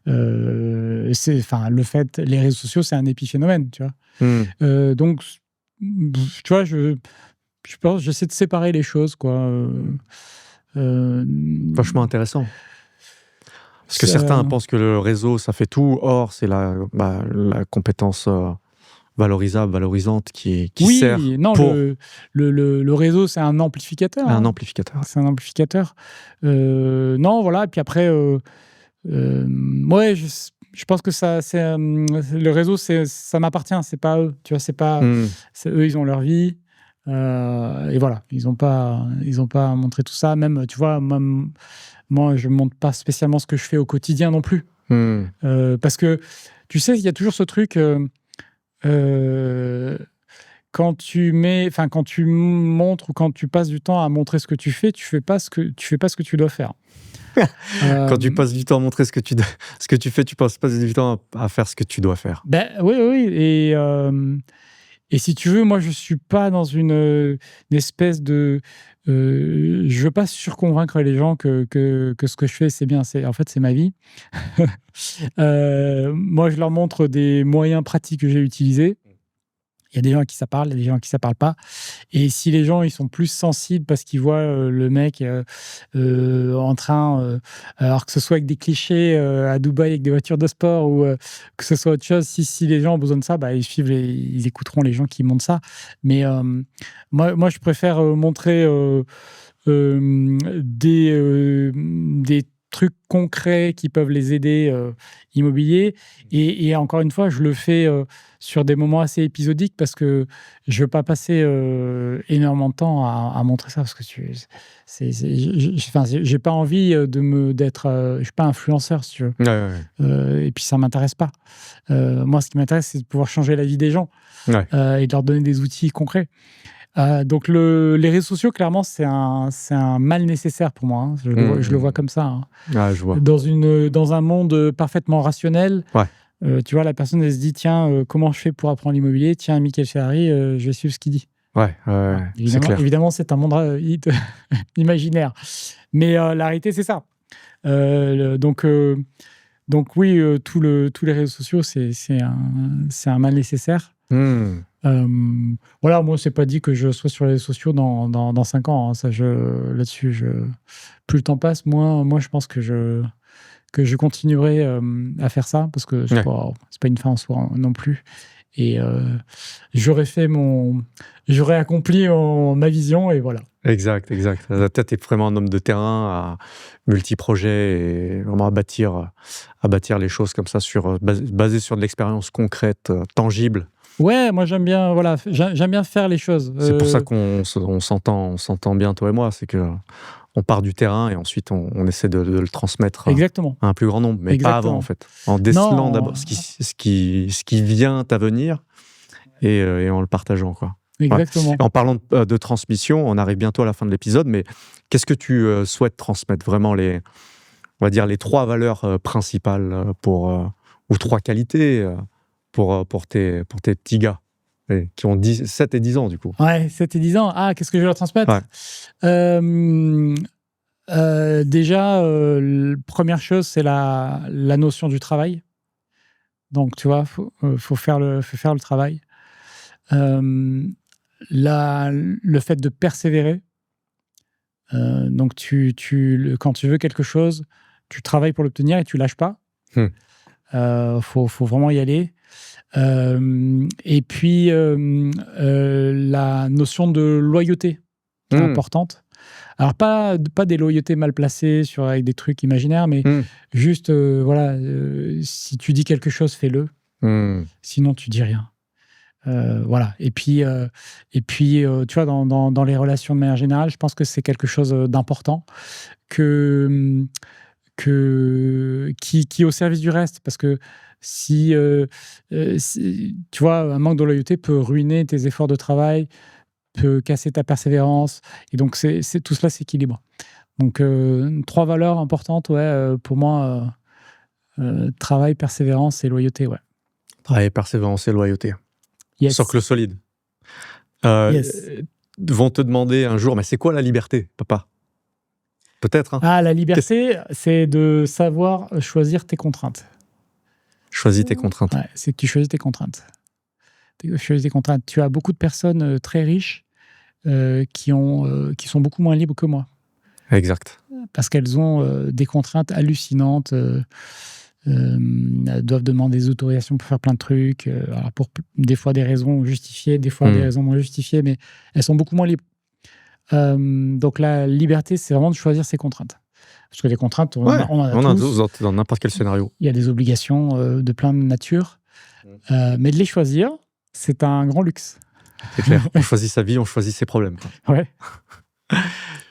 Enfin, les réseaux sociaux, c'est un épiphénomène, tu vois. Donc, tu vois, je pense, j'essaie de séparer les choses, quoi. Vachement intéressant. Parce que Ça- certains pensent que le réseau, ça fait tout. Or, c'est la compétence valorisable, valorisante qui Oui, sert non, pour le réseau, c'est un amplificateur, un hein. amplificateur. C'est un amplificateur. Non, voilà. Et puis après, ouais, je pense que le réseau, ça m'appartient. C'est pas eux. Tu vois, c'est eux, ils ont leur vie. Et voilà, ils n'ont pas montré tout ça. Même, tu vois, moi, je montre pas spécialement ce que je fais au quotidien non plus. Parce que, tu sais, il y a toujours ce truc. quand tu montres ou quand tu passes du temps à montrer ce que tu fais pas ce que tu dois faire. Quand tu Euh, passes du temps à montrer ce que tu fais, tu passes pas du temps à faire ce que tu dois faire. Ben oui, oui, oui. Et si tu veux, moi, je suis pas dans une espèce de. Je veux pas surconvaincre les gens que ce que je fais, c'est bien. En fait, c'est ma vie. Moi, je leur montre des moyens pratiques que j'ai utilisés. Il y a des gens à qui ça parle, il y a des gens à qui ça parle pas. Et si les gens ils sont plus sensibles parce qu'ils voient le mec en train, alors que ce soit avec des clichés à Dubaï avec des voitures de sport ou que ce soit autre chose, si les gens ont besoin de ça, bah, ils écouteront les gens qui montrent ça. Mais moi, je préfère montrer des trucs concrets qui peuvent les aider immobiliers. Et encore une fois, je le fais sur des moments assez épisodiques parce que je veux pas passer énormément de temps à montrer ça parce que enfin, j'ai pas envie je suis pas influenceur si tu veux. Ouais, ouais, Et puis ça m'intéresse pas. Moi, ce qui m'intéresse, c'est de pouvoir changer la vie des gens ouais. et de leur donner des outils concrets. Donc les réseaux sociaux, clairement, c'est un mal nécessaire pour moi, hein. Je le vois comme ça, hein. Ah, je vois. Dans un monde parfaitement rationnel, Ouais. tu vois, la personne, elle se dit, tiens, comment je fais pour apprendre l'immobilier? Tiens, Michael Ferrari, je vais suivre ce qu'il dit. Ouais, Voilà. c'est clair. Évidemment, c'est un monde imaginaire. Mais la réalité, c'est ça. Donc oui, tous les réseaux sociaux, c'est un mal nécessaire. Hmm. Voilà, moi, c'est pas dit que je sois sur les réseaux sociaux dans 5 ans, hein. Là-dessus, plus le temps passe, moins je pense que je continuerai à faire ça parce que Ouais. c'est pas une fin en soi non plus. Et j'aurais accompli ma vision et voilà. Exact. Toi, t'es vraiment un homme de terrain, à multi-projets et vraiment à bâtir les choses comme ça basé sur de l'expérience concrète, tangible. Ouais, moi j'aime bien, voilà, j'aime bien faire les choses. C'est pour ça qu'on s'entend bien, toi et moi. C'est que on part du terrain et ensuite on essaie de le transmettre Exactement. à un plus grand nombre, mais pas avant Exactement. en fait. En décelant Non, d'abord ce qui vient à venir et en le partageant, quoi. Ouais. exactement. Et en parlant de transmission, on arrive bientôt à la fin de l'épisode, mais qu'est-ce que tu souhaites transmettre vraiment on va dire les 3 valeurs principales ou 3 qualités pour tes petits gars qui ont 7 et 10 ans du coup. Ouais, 7 et 10 ans. Ah, qu'est-ce que je vais leur transmettre? Ouais. Déjà, première chose, c'est la notion du travail. Donc, tu vois, faut faire le travail. Le fait de persévérer. Donc, quand tu veux quelque chose, tu travailles pour l'obtenir et tu lâches pas. Faut vraiment y aller. Et puis, la notion de loyauté qui est importante. Alors, pas des loyautés mal placées avec des trucs imaginaires, mais juste, voilà, si tu dis quelque chose, fais-le. Sinon, tu dis rien. Voilà. Et puis, tu vois, dans les relations de manière générale, je pense que c'est quelque chose d'important qui est au service du reste. Parce que si tu vois, un manque de loyauté peut ruiner tes efforts de travail, peut casser ta persévérance. Et donc, tout cela s'équilibre. Donc, 3 valeurs importantes, ouais, pour moi, travail, persévérance et loyauté, ouais. Travail, persévérance et loyauté. Yes. Socle solide. Yes. Vont te demander un jour, mais c'est quoi la liberté, papa? Peut-être, hein. Ah, la liberté, c'est de savoir choisir tes contraintes. Choisis tes contraintes. Ouais, c'est que tu choisis tes contraintes. Tu as beaucoup de personnes très riches qui sont beaucoup moins libres que moi. Exact. Parce qu'elles ont des contraintes hallucinantes. Elles doivent demander des autorisations pour faire plein de trucs. Alors pour des fois des raisons justifiées, des fois des raisons moins justifiées, mais elles sont beaucoup moins libres. Donc la liberté, c'est vraiment de choisir ses contraintes. Parce que les contraintes, on a tous. Dans n'importe quel scénario. Il y a des obligations de plein de nature. Mais de les choisir, c'est un grand luxe. C'est clair. On choisit sa vie, on choisit ses problèmes. Ouais.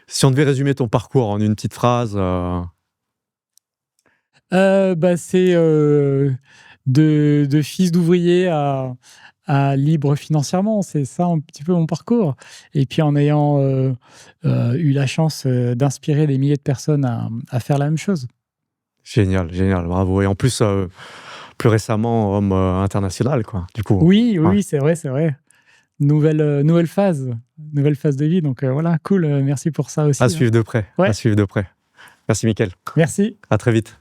Si on devait résumer ton parcours en une petite phrase... C'est de fils d'ouvrier à libre financièrement. C'est ça un petit peu mon parcours. Et puis en ayant eu la chance d'inspirer des milliers de personnes à faire la même chose. Génial, génial, bravo. Et en plus, plus récemment, homme international, quoi, du coup. Oui, Ouais. c'est vrai. Nouvelle phase de vie. Donc voilà, cool. Merci pour ça aussi. À suivre de près, Ouais. à suivre de près. Merci, Mickaël. Merci. À très vite.